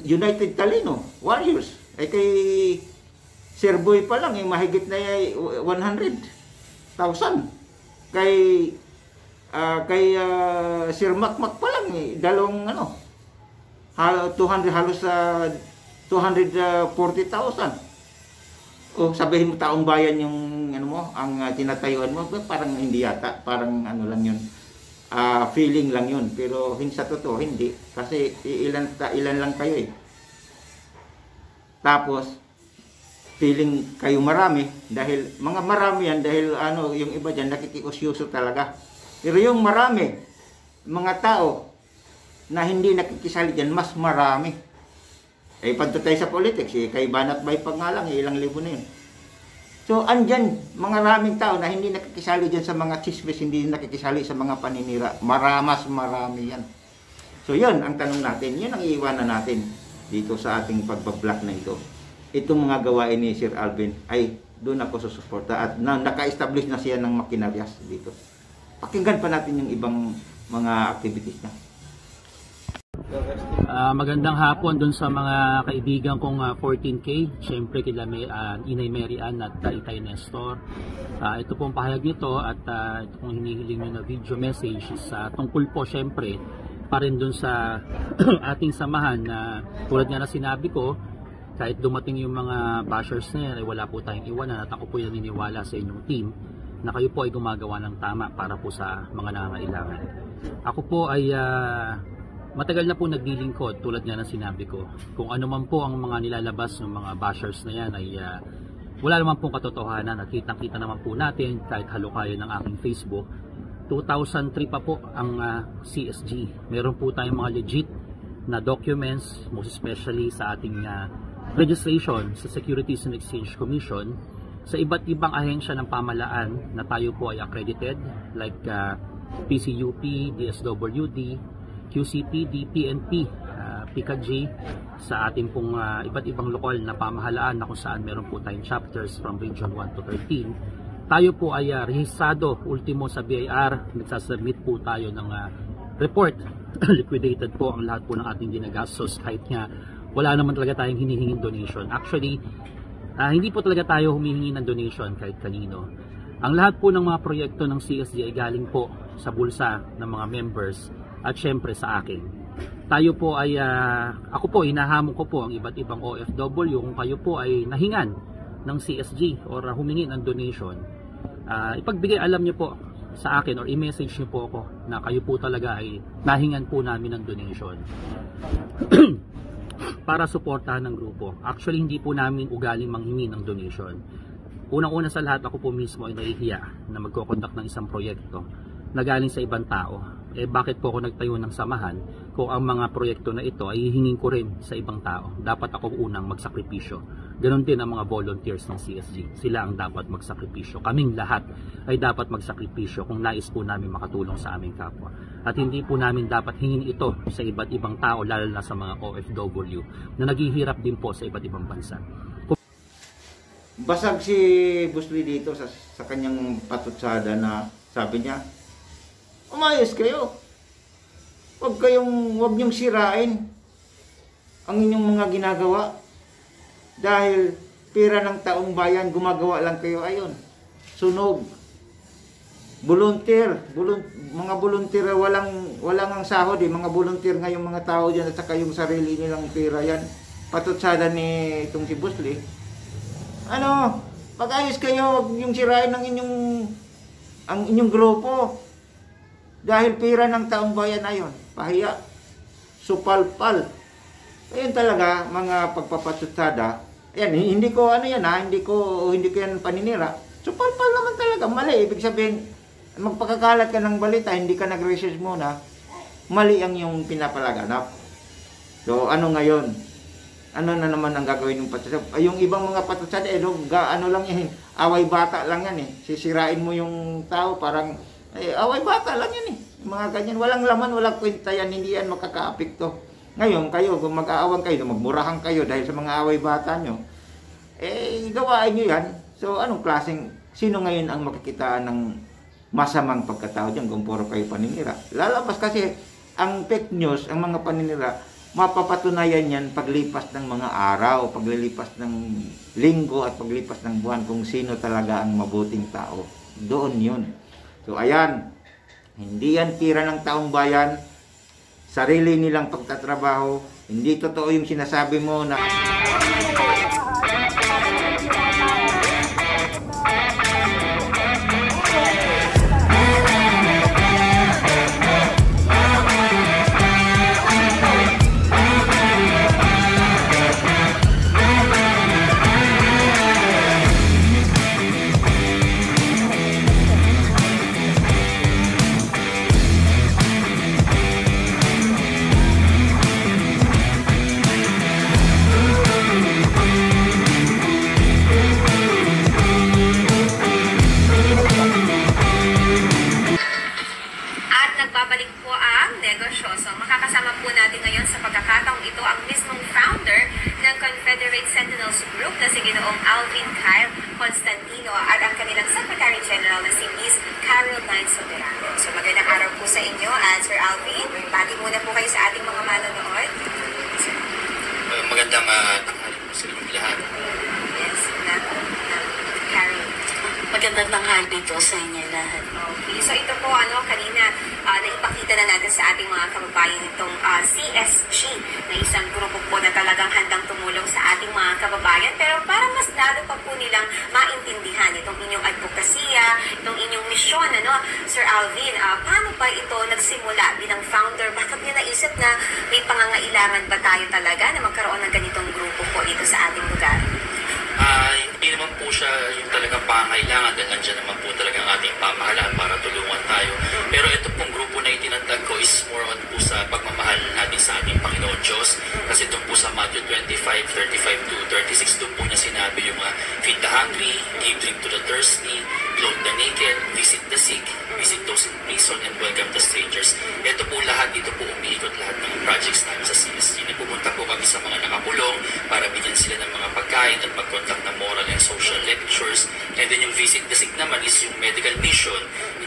United Talino Warriors. Kay Sir Boy pa lang, mahigit na 100,000. Kay Sir Makmak pa lang, dalawang 200, halos 240,000. O sabihin mo taong bayan yung ang tinatayuan mo, parang hindi yata, parang lang yun. Feeling lang yun, pero sa totoo hindi, kasi ilan lang kayo eh. Tapos feeling kayo marami, dahil mga marami yan, dahil yung iba dyan nakikiusyuso talaga. Pero yung marami, mga tao na hindi nakikisali dyan, mas marami. Panto tayo sa politics, kay Banat Bay pa nga lang, ilang libo na yun. So, andyan, mga raming tao na hindi nakikisali dyan sa mga chismis, hindi nakikisali sa mga paninira. Mas marami yan. So, yun ang tanong natin. Yun ang iiwanan natin dito sa ating pagbablock na ito. Itong mga gawain ni Sir Alvin ay doon ako susuporta at naka-establish na siya ng makinaryas dito. Pakinggan pa natin yung ibang mga activities niya. Magandang hapon dun sa mga kaibigan kong 14K, syempre kila Inay Mary Ann at Itay Nestor. Ito pong pahayag nito at ito pong hinihiling nyo na video message is tungkol po syempre pa rin dun sa ating samahan na tulad nga na sinabi ko, kahit dumating yung mga bashers na yan ay wala po tayong iwanan at ako po yung naniniwala sa inyong team na kayo po ay gumagawa ng tama para po sa mga nangangailangan. Ako po ay matagal na po naglilingkod tulad nga ng sinabi ko. Kung ano man po ang mga nilalabas ng mga bashers na yan ay wala naman pong katotohanan at kitang-kita naman po natin kahit halukayo ng aking Facebook. 2003 pa po ang CSG. Meron po tayong mga legit na documents, most especially sa ating registration sa Securities and Exchange Commission sa iba't ibang ahensya ng pamahalaan na tayo po ay accredited like PCUP, DSWD, QCPD, PNP, PICAG sa ating pong iba't ibang lokal na pamahalaan na kung saan meron po tayong chapters from Region 1 to 13. Tayo po ay rehistrado ultimo sa BIR, nagsasubmit po tayo ng report. Liquidated po ang lahat po ng ating ginagastos kahit nga wala naman talaga tayong hinihinging donation. Actually, hindi po talaga tayo humihingi ng donation kahit kanino. Ang lahat po ng mga proyekto ng CSG ay galing po sa bulsa ng mga members at syempre sa akin. Tayo po ay, ako po, hinahamon ko po ang iba't ibang OFW kung kayo po ay nahingan ng CSG or humingi ng donation. Ipagbigay alam nyo po sa akin or i-message nyo po ako na kayo po talaga ay nahingan po namin ng donation. Para suportahan ng grupo. Actually, hindi po namin ugaling manghingi ng donation. Unang-una sa lahat, ako po mismo ay nahihiya na magko-conduct ng isang proyekto na galing sa ibang tao. Bakit po ako nagtayo ng samahan kung ang mga proyekto na ito ay hihingin ko rin sa ibang tao? Dapat ako unang magsakripisyo. Ganon din ang mga volunteers ng CSG. Sila ang dapat magsakripisyo. Kaming lahat ay dapat magsakripisyo kung nais po namin makatulong sa aming kapwa. At hindi po namin dapat hingin ito sa iba't ibang tao, lalo na sa mga OFW na naghihirap din po sa iba't ibang bansa. Basag si Busli dito sa kanyang patutsada na sabi niya, umayos kayo. Huwag niyong sirain ang inyong mga ginagawa. Dahil pera ng taong bayan, gumagawa lang kayo ayon. Sunog. Volunteer, mga volunteer, walang ang sahod eh. Mga volunteer nga yung mga tao dyan at saka yung sarili nilang pera yan. Patutsada ni itong si Busli. Ano, pag-ayos kayo, wag yung sirain ng ang inyong grupo. Dahil pera ng taong bayan ayon. Pahiya. Supalpal. Ayun talaga, mga pagpapatutsada. Ayan, hindi ko hindi ko yan paninira. Supalpal naman talaga, mali. Ibig sabihin, magpakakalat ka ng balita, hindi ka nag-research muna, mali ang yung pinapalaganap. So, ano ngayon? Ano na naman ang gagawin ng patutsada? Yung ibang mga patutsada, ano lang yan, away bata lang yan eh. Sisirain mo yung tao, parang, away bata lang yan eh. Mga ganyan, walang laman, walang kwenta yan, hindi yan makaka-apekto. Ngayon, kayo, kung mag-aawang kayo, magmurahan kayo dahil sa mga away bata nyo, gawain nyo yan. So, anong klaseng, sino ngayon ang makikita ng masamang pagkatao dyan kung puro kayo paninira? Lalabas kasi, ang fake news, ang mga paninira, mapapatunayan yan paglipas ng mga araw, paglilipas ng linggo at paglipas ng buwan kung sino talaga ang mabuting tao. Doon yun. So, ayan, hindi yan tira ng taong bayan, sarili nilang pagtatrabaho, hindi totoo yung sinasabi mo na nagbabalik po ang negosyo. So makakasama po natin ngayon sa pagkakataong ito ang mismong founder ng Confederate Sentinels Group na si Ginoong Alvin Kyle Constantino at ang kanilang Secretary General na si Miss Caroline Soberano. So magandang araw po sa inyo, Sir Alvin. Bati muna po kayo sa ating mga manonood. Magandang tanghali po sa inyong lahat. Yes, Carol. Magandang tanghali po sa inyo lahat. Okay, so ito po kanina naipakita na natin sa ating mga kababayan itong CSG na isang grupo po na talagang handang tumulong sa ating mga kababayan. Pero para mas lalo pa po nilang maintindihan itong inyong advokasya, itong inyong misyon, Sir Alvin, paano ba ito nagsimula bilang founder? Bakit niyo naisip na may pangangailangan ba tayo talaga na magkaroon ng ganitong grupo po dito sa ating lugar? Hindi naman po siya yung talagang pangailangan dahil nandiyan naman po talaga ang ating pamahalaan para tulungan tayo. Pero ito pong grupo na itinatag ko is more on po sa pagmamahal natin sa ating Panginoon Diyos. Kasi doon po sa Matthew 25:35 to 36, doon po niya sinabi yung feed the hungry, give drink to the thirsty, clothe the naked, visit the sick, visit those in prison, and welcome the strangers. Ito po lahat, dito po umiikot lahat ng projects namin sa CSG. Pupunta po kami sa mga nakakulong para bigyan sila ng mga pagkain at pag-conduct ng moral and social lectures. And then yung visit the sick naman is yung medical mission.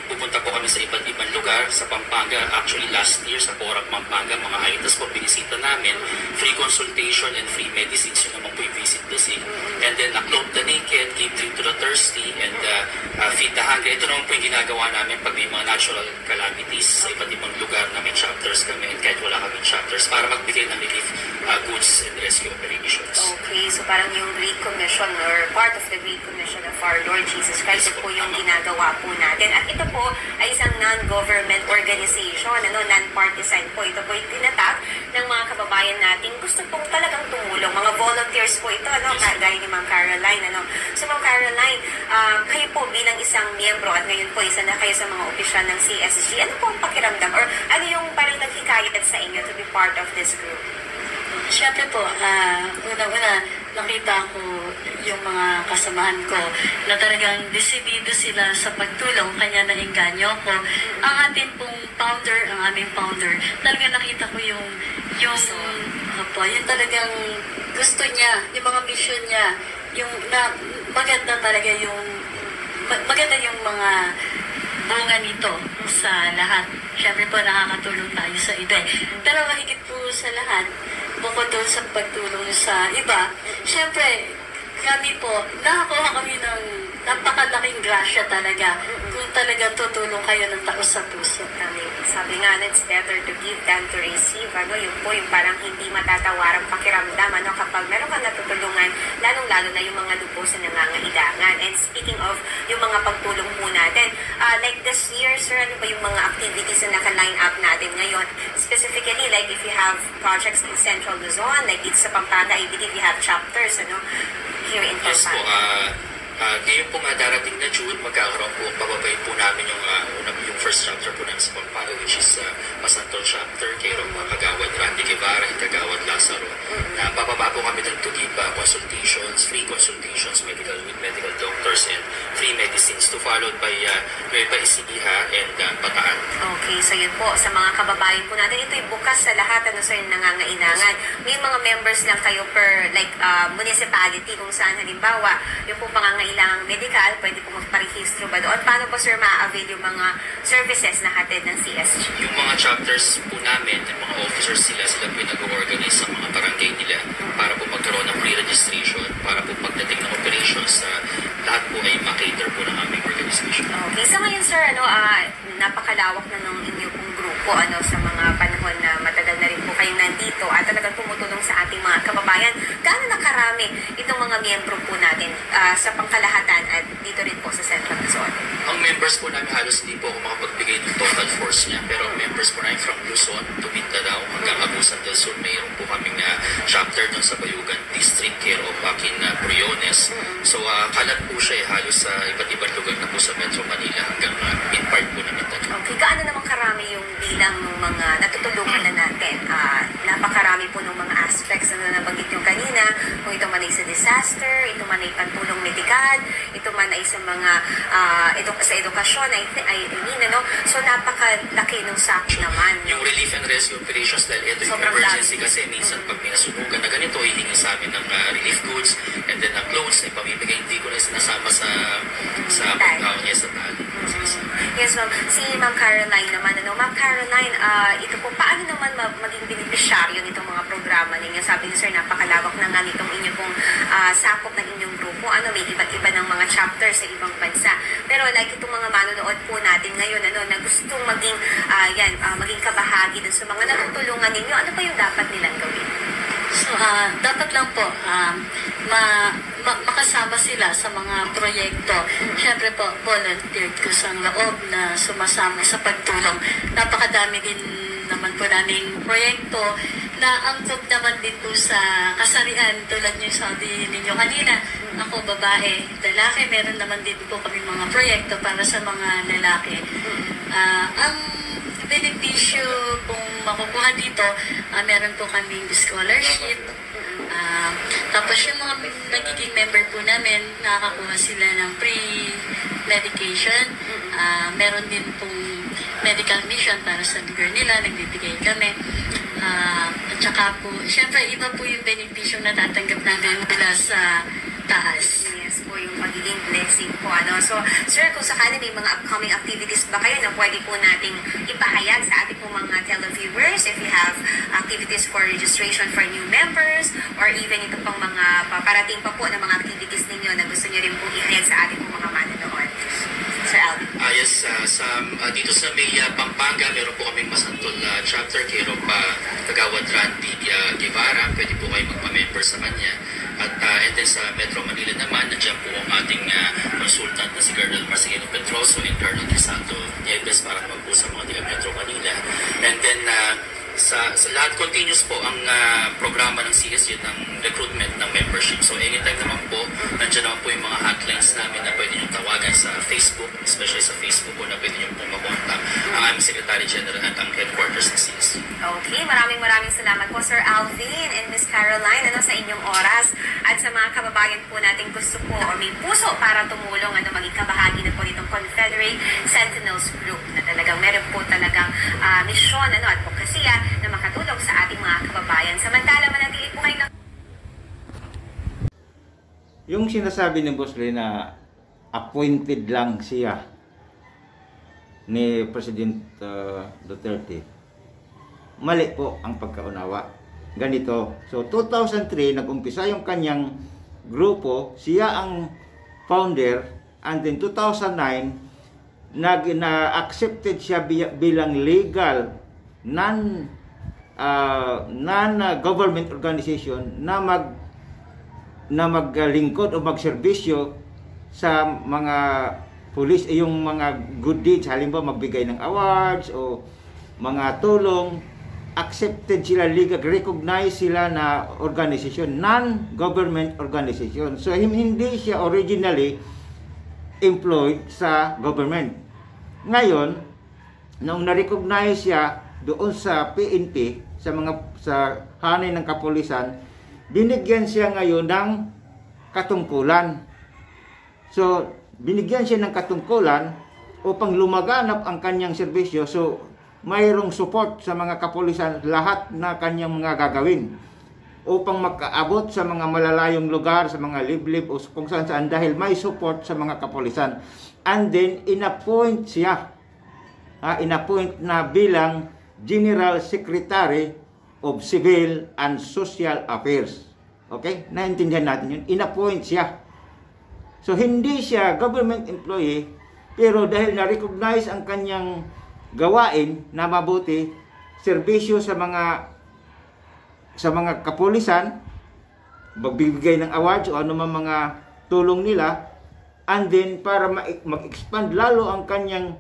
Pupunta po kami sa iba't ibang lugar sa Pampanga. Actually last year sa Porac, Pampanga, mga haitas po binisita namin. Free consultation and free medicines yun naman po yung visit the sick. And then clothe the naked, give drink to the thirsty, and feed the hungry. Ito naman po yung ginagawa namin pag may mga natural calamities sa iba't ibang lugar na may chapters kami and kahit wala kami chapters para magbigay ng relief goods and rescue operations. Okay, so parang yung Great Commission or part of the Great Commission of our Lord Jesus Christ po yung ginagawa po natin. At ito po ay isang non-government organization, non-partisan po. Ito po yung tinatag ng mga kababayan natin. Gusto pong talagang tumulong. Mga volunteers po ito, gaya ni Ma'am Caroline. So Ma'am Caroline, kayo po bilang isang miyembro at ngayon po isa na kayo sa mga opisyal ng CSG. Ano po ang pakiramdam or ano yung parang naghikayat sa inyo to be part of this group? Siyempre po, una-una, nakita ko yung mga kasamahan ko na talagang desidido sila sa pagtulong, kanya nainganyo ko. Ang ating pong founder, ang aming founder, talagang nakita ko yung talagang gusto niya, yung mga mission niya, yung maganda talaga maganda yung mga bunga nito sa lahat. Siyempre po, nakakatulong tayo sa iba. Pero mahigit po sa lahat, bukod doon sa pagtulong sa iba, syempre, kami po, nakakuha kami ng napakalaking grasya talaga kung talaga tutulong kayo ng taos sa puso. Sabi nga, it's better to give than to receive. Yun po yung parang hindi matatawarang pakiramdam kapag meron kang natutulungan, lalong-lalo na yung mga lubos na nangangailangan. And speaking of yung mga pagtulong po natin, like this year, sir, ano ba yung mga activities na naka-line up natin ngayon? Specifically, like if you have projects in Central Luzon, like dito sa Pampanga, I believe you have chapters, here in Yes po, Pampanga. ngayon po darating na June, magkakaroon po, pababayin po namin yung first chapter po namin sa Pampanga, which is Masantol chapter, kay Kagawad Randy Guevara, Kagawad Lazaro, na bababa po kami doon to give consultations, free consultations with medical doctors and free medicines to followed by Nueva Ecija and Bataan. Okay, so yun po, sa mga kababayan po natin, ito'y bukas sa lahat, sa nangangailangan. May mga members lang kayo per, municipality, kung saan halimbawa, yung po pangangailangang medical, pwede po magparehistro ba doon? Paano po, sir, ma-avail yung mga services na hatid ng CSG? Yung mga chapters po namin, yung mga officers sila po yung nag-organize sa mga barangay nila para po magkaroon ng pre-registration, para po pagdating ng operations, lahat po ay makater po ng aming organization. Okay, sa ngayon, sir, napakalawak na ng inyong pong grupo sa mga panahon na matagal na rin po kayong nandito at talagang tumutulong sa ating mga kababayan. Gaano nakarami itong mga miyembro po natin sa pangkalahatan at dito rin po sa Central Luzon? Ang members po namin halos hindi po ako makapagbigay ng total force niya, pero ang members po namin from Luzon to Mindanao hanggang Agusan del Sur, mayroon po kaming chapter doon sa Bayugan District, care of Akin Briones. So kalat po siya halos sa iba't ibang lugar na po sa Metro Manila hanggang mid-part po na Mindanao. Okay, gaano naman karami yung bilang ng mga natutulungan na natin? Napakarami po ng mga aspects na nabanggit yung kanina, kung ito man ay sa disaster, ito man ay pantulong medikal, ito man ay sa mga sa edukasyon, so napakalaki ng sak naman. Yung relief and rescue operations, dahil ito yung emergency kasi minsan pag may nasubukan na ganito, hihingi sa amin ng relief goods and then ang clothes ay pamibigay, hindi ko na sinasama sa pagkaon niya sa tali. Yes, ma'am. Si Ma'am Caroline naman, Ma'am Caroline, ito po, paano naman maging beneficiaryo nitong mga programa ninyo? Sabi niyo, sir, napakalawak na nga nitong inyong pong sakop ng inyong grupo. May iba't iba ng mga chapters sa ibang bansa. Pero like itong mga manonood po natin ngayon, na gustong maging, maging kabahagi dun sa mga natutulungan ninyo, ano pa yung dapat nilang gawin? So, dapat lang po, makasama sila sa mga proyekto. Siyempre po, volunteered ko sa loob na sumasama sa pagtulong. Napakadami din naman po naming proyekto na angkop naman din po sa kasarian, tulad niyo sabi ninyo kanina, ako babae, lalaki, meron naman din po kami mga proyekto para sa mga lalaki. Ang benepisyo kung makukuha dito, meron po kaming scholarship, tapos yung mga nagiging member po namin, nakakakuha sila ng pre-medication, meron din pong medical mission para sa lugar nila, nagbibigay kami. At saka po, syempre iba po yung benepisyo na natatanggap namin mula sa taas. Yes po, yung magiging blessing po. So, sir, kung sakali may mga upcoming activities ba kayo na pwede po nating ipahayag sa ating po mga televiewers, if you have activities for registration for new members, or even ito pang mga parating pa po ng mga activities ninyo na gusto nyo rin po ihayag sa ating po mga manonood. Sir Alvin. Yes, dito sa may Pampanga, meron po kaming Masantol chapter, kay Kagawad Randy Guevara, pwede po kayo magpa-member sa kanya. At and then sa Metro Manila naman, nandiyan po ang ating consultant na si Colonel Marcelino Petroso and Colonel Crisanto Nieves para naman po sa mga taga Metro Manila. And then sa lahat continuous po ang programa ng CSG ng recruitment ng membership. So anytime naman po, nandiyan naman po yung mga hotlines namin na pwede nyo tawagan sa Facebook, especially sa Facebook po na pwede nyo po makontak ang aming Secretary General at ang headquarters ng CSG. Okay, maraming salamat po Sir Alvin and Miss Caroline sa inyong oras at sa mga kababayan po natin gusto po o may puso para tumulong maging kabahagi na po nitong Confederate Sentinels Group na talagang meron po talagang misyon advokasya na makatulong sa ating mga kababayan. Samantala, manatili po kayo Yung sinasabi ni Boss Lee na appointed lang siya ni President Duterte, mali po ang pagkaunawa. ganito. So 2003 nag-umpisa yung kanyang grupo, siya ang founder, and then 2009 na-accepted siya bilang legal non-government organization na maglingkod o magserbisyo sa mga police, yung mga good deeds, halimbawa magbigay ng awards o mga tulong. Accepted sila, legal, recognized sila na organization, non-government organization. So hindi siya originally employed sa government. Ngayon, nung na-recognize siya doon sa PNP, sa hanay ng kapulisan, binigyan siya ngayon ng katungkulan. So, binigyan siya ng katungkulan upang lumaganap ang kanyang serbisyo. So, mayroong support sa mga kapulisan, lahat na kanyang mga gagawin upang makaabot sa mga malalayong lugar, sa mga liblib o kung saan dahil may support sa mga kapulisan. And then, inappoint siya. Inappoint na bilang General Secretary of Civil and Social Affairs. Okay? Naintindihan natin yun. Inappoint siya. So, hindi siya government employee, pero dahil na-recognize ang kanyang gawain na mabuti, serbisyo sa mga kapulisan, magbibigay ng awards o anumang mga tulong nila, and then para mag-expand lalo ang kanyang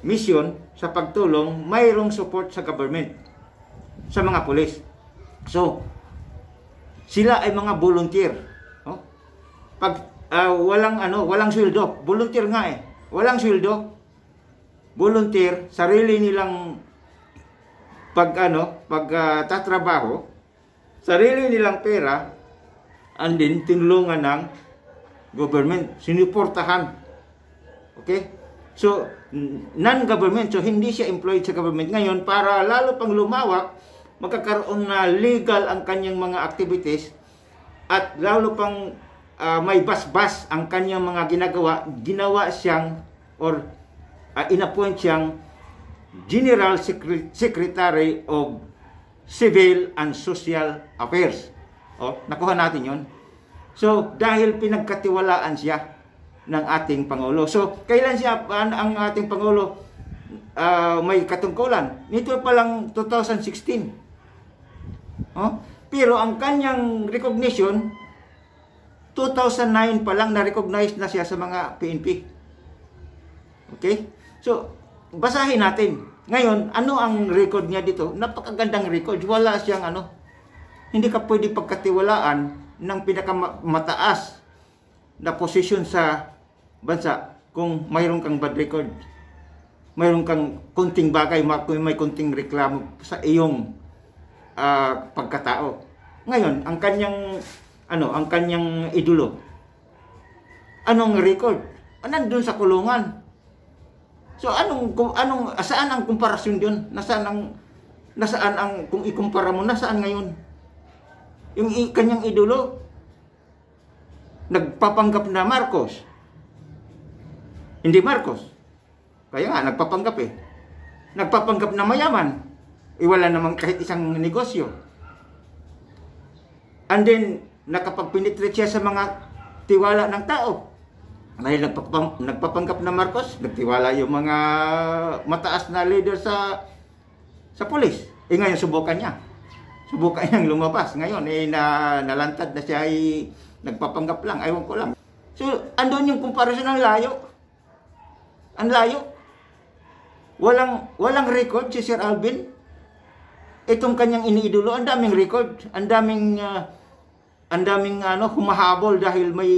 mission sa pagtulong, mayroong support sa government, sa mga pulis. So, sila ay mga volunteer. No? Pag walang sweldo, volunteer nga eh. Walang sweldo, volunteer, sarili nilang tatrabaho, sarili nilang pera, and then tinulungan ng government, sinuportahan. Okay? So, non-government, so hindi siya employed sa government. Ngayon, para lalo pang lumawak, magkakaroon na legal ang kanyang mga activities at lalo pang may basbas ang kanyang mga ginawa siyang or inappoint siyang General Secretary of Civil and Social Affairs. Nakuha natin yon. So, dahil pinagkatiwalaan siya ng ating Pangulo. So, kailan siya, ang ating Pangulo may katungkulan? Nito pa lang 2016. Pero ang kanyang recognition, 2009 pa lang na-recognize na siya sa mga PNP. Okay? So, basahin natin. Ngayon, ano ang record niya dito? Napakagandang record. Wala siyang hindi ka pwede pagkatiwalaan ng pinakamataas na posisyon sa bansa kung mayroon kang bad record. Mayroon kang kunting bagay, may kunting reklamo sa iyong pagkatao. Ngayon, ang kanyang idolo. Anong record? Nandun sa kulungan. So saan ang komparasyon doon? Nasaan ang kung ikumpara mo, nasaan ngayon? Yung kanyang idolo nagpapanggap na Marcos. Hindi Marcos. Kaya nga nagpapanggap eh. Nagpapanggap na mayaman. Wala namang kahit isang negosyo. And then nakapagpenetrate siya sa mga tiwala ng tao. Dahil nagpapanggap na Marcos, nagtiwala yung mga mataas na leader sa pulis. Ngayon subukan niya. Subukan niyang lumabas. Ngayon nalantad na siya ay nagpapanggap lang. Ewan ko lang. So, andun yung comparison ng layo. Ang layo. Walang record si Sir Alvin. Itong kanyang iniidolo, ang daming record. Ang daming humahabol dahil may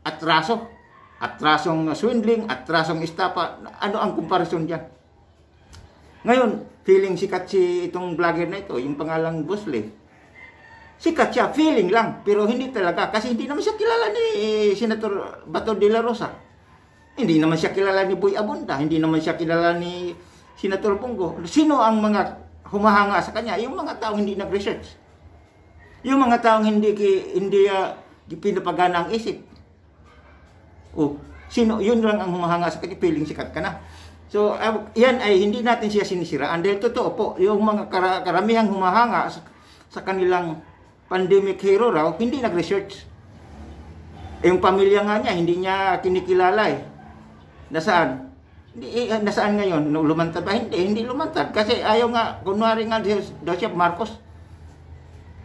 atraso. Atrasong swindling, atrasong estapa. Ano ang comparison diyan? Ngayon, feeling sikat itong vlogger na ito, yung pangalang Bosley. Sikat siya, feeling lang, pero hindi talaga. Kasi hindi naman siya kilala ni Senator Bato de la Rosa. Hindi naman siya kilala ni Boy Abunda. Hindi naman siya kilala ni Senator Bongo. Sino ang mga humahanga sa kanya? Yung mga taong hindi nag-research. Yung mga taong hindi pinapagana ang isip. Sino? Yun lang ang humahanga sa kanya. Feeling sikat ka na. So, yan ay hindi natin siya sinisiraan dahil totoo po, yung mga karamihang humahanga sa kanilang pandemic hero raw, hindi nag-research. Yung pamilya nga niya, hindi niya kinikilala eh. Nasaan? Nasaan ngayon? Lumantad ba? Hindi lumantad. Kasi ayaw nga, kunwari nga daw siya Marcos.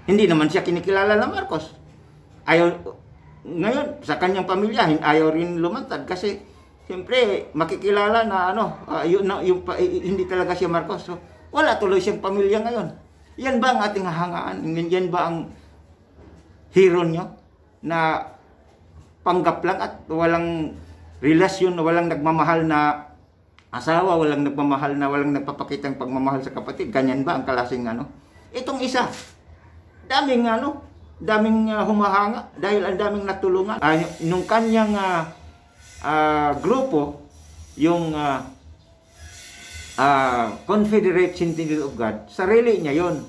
Hindi naman siya kinikilala na Marcos. Ayaw, ngayon, sa kanyang pamilya, ayaw rin lumantad. Kasi, siyempre, makikilala na hindi talaga siya Marcos. So, wala tuloy siyang pamilya ngayon. Yan ba ang ating hahangaan? Yan ba ang hero nyo? Na panggap lang at walang relasyon, walang nagmamahal na asawa, walang nagpapakitang pagmamahal sa kapatid. Ganyan ba ang klaseng ano? Itong isa, daming humahanga dahil ang daming natulungan. Nung kanyang grupo, yung Confederate Centennial of God, sarili niya yon.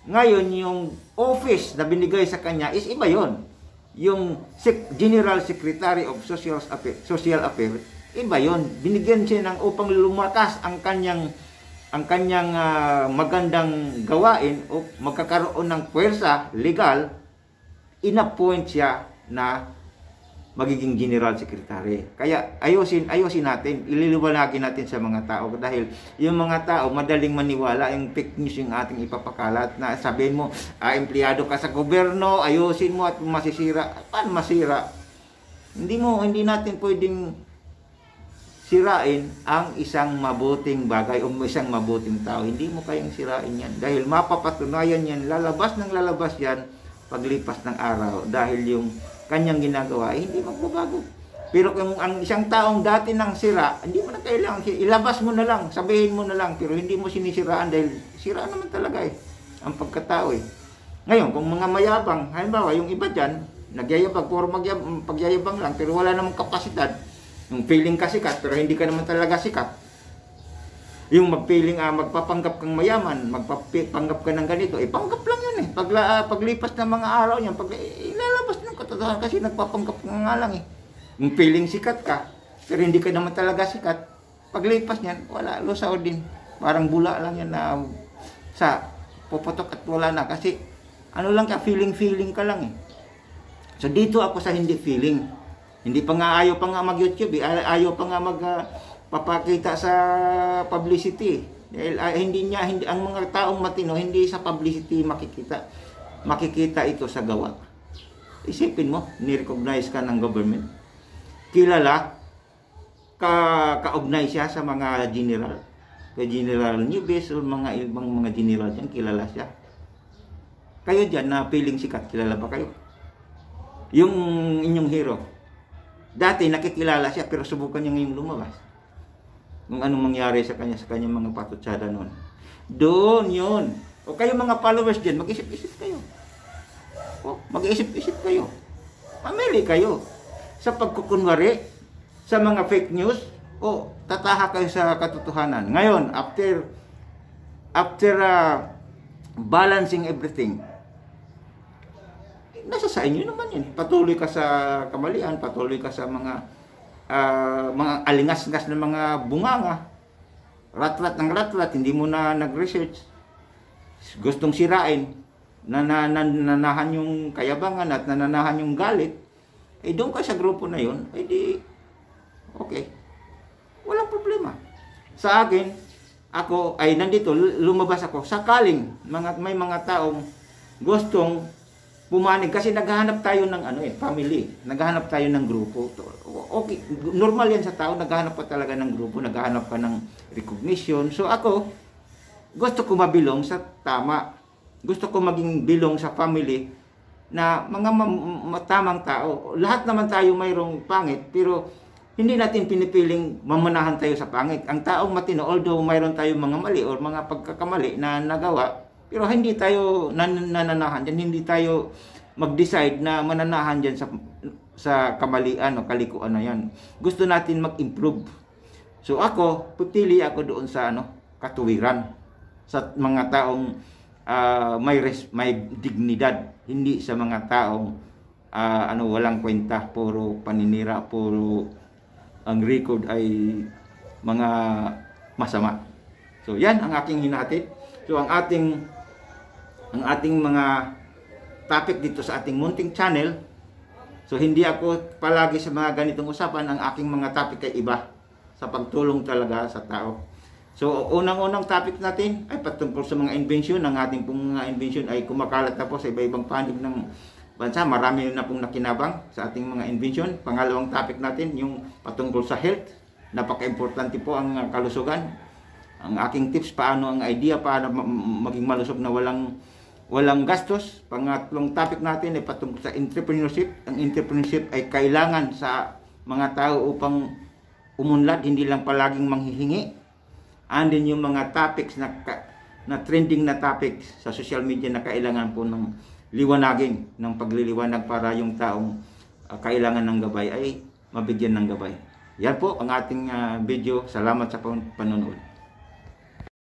Ngayon, yung office na binigay sa kanya is iba yon. Yung General Secretary of Social Affairs, iba yon. Binigyan siya ng upang lumakas ang kanyang magandang gawain o magkakaroon ng puwersa legal, inappoint siya na magiging General Secretary. Kaya ayusin natin, ililiwanagin natin sa mga tao dahil yung mga tao madaling maniwala yung fake news yung ating ipapakalat na sabihin mo, empleyado ka sa gobyerno, ayusin mo at masisira. Paano masira? Hindi natin pwedeng sirain ang isang mabuting bagay o isang mabuting tao. Hindi mo kayang sirain yan dahil mapapatunayan yan, lalabas yan paglipas ng araw dahil yung kanyang ginagawa hindi magbabago. Pero kung ang isang taong dati nang sira, hindi mo na kailangan, ilabas mo na lang, sabihin mo na lang, pero hindi mo sinisiraan dahil sira naman talaga ang pagkatao Ngayon, kung mga mayabang, halimbawa yung iba dyan, nagyayabang, puro pagyayabang lang, pero wala namang kapasidad, yung feeling ka sikat, pero hindi ka naman talaga sikat. Yung magpapanggap kang mayaman, magpapanggap ka ng ganito, panggap lang yun paglipas ng mga araw niyan, ilalabas ng katotohanan kasi nagpapanggap ka nga lang Yung feeling sikat ka, pero hindi ka naman talaga sikat, paglipas niyan, wala, lusaw din. Parang bula lang yan na sa puputok at wala na kasi ano lang ka, feeling ka lang So dito ako sa hindi feeling. Hindi pa nga, ayaw pa nga mag-YouTube ayaw pa nga papakita sa publicity. Dahil hindi ang mga taong matino hindi sa publicity makikita ito sa gawa. Isipin mo, ni-recognize ka ng government. Kilala kaugnay siya sa mga general. Kay General Nieves o mga ibang mga general diyan, kilala siya. Kayo diyan na feeling sikat, kilala ba kayo? Yung inyong hero. Dati nakikilala siya pero subukan niya ngayong lumabas. Kung anong mangyari sa kanyang mga patutsada noon. Doon yun. O kayo mga followers dyan, mag-isip-isip kayo. Mag-isip-isip kayo. Mamili kayo. Sa pagkukunwari, sa mga fake news, o tataha kayo sa katotohanan. Ngayon, after balancing everything, nasa sa inyo naman yun. Patuloy ka sa kamalian, patuloy ka sa mga alingas-ngas na mga bunganga, ratrat ng ratrat, hindi mo na nag-research, gustong sirain, nananahan yung kayabangan at nananahan yung galit, doon ka sa grupo na yun, okay, walang problema. Sa akin, ako ay nandito, lumabas ako, sakaling may mga taong gustong pumanig kasi naghahanap tayo ng family, naghahanap tayo ng grupo. Okay, normal yan sa tao, naghahanap pa talaga ng grupo, naghahanap ka ng recognition. So ako, gusto ko mabilong sa tama. Gusto ko maging bilong sa family na mga tamang tao. Lahat naman tayo mayroong pangit, pero hindi natin pinipiling mamanahan tayo sa pangit. Ang taong matino, although mayroon tayong mga mali o mga pagkakamali na nagawa, pero hindi tayo nananahan dyan, hindi tayo mag-decide na mananahan dyan sa kamalian o kalikuan na yan. Gusto natin mag-improve. So ako, pipili ako doon sa katuwiran. Sa mga taong may dignidad. Hindi sa mga taong walang kwenta, puro paninira, puro ang record ay mga masama. So yan ang aking hinatid. So ang ating mga topic dito sa ating munting channel. So hindi ako palagi sa mga ganitong usapan, ang aking mga topic ay iba sa pagtulong talaga sa tao. So unang-unang topic natin ay patungkol sa mga invention. Ang ating pong mga invention ay kumakalat na po sa iba-ibang panig ng bansa. Marami na pong nakinabang sa ating mga invention. Pangalawang topic natin yung patungkol sa health. Napaka-importante po ang kalusugan. Ang aking tips, paano ang idea para maging malusog na walang gastos. Pangatlong topic natin ay patungkol sa entrepreneurship. Ang entrepreneurship ay kailangan sa mga tao upang umunlad, hindi lang palaging manghihingi. And then yung mga topics na trending na topics sa social media na kailangan po ng liwanagin, ng pagliliwanag para yung taong kailangan ng gabay ay mabigyan ng gabay. Yan po ang ating video. Salamat sa panonood.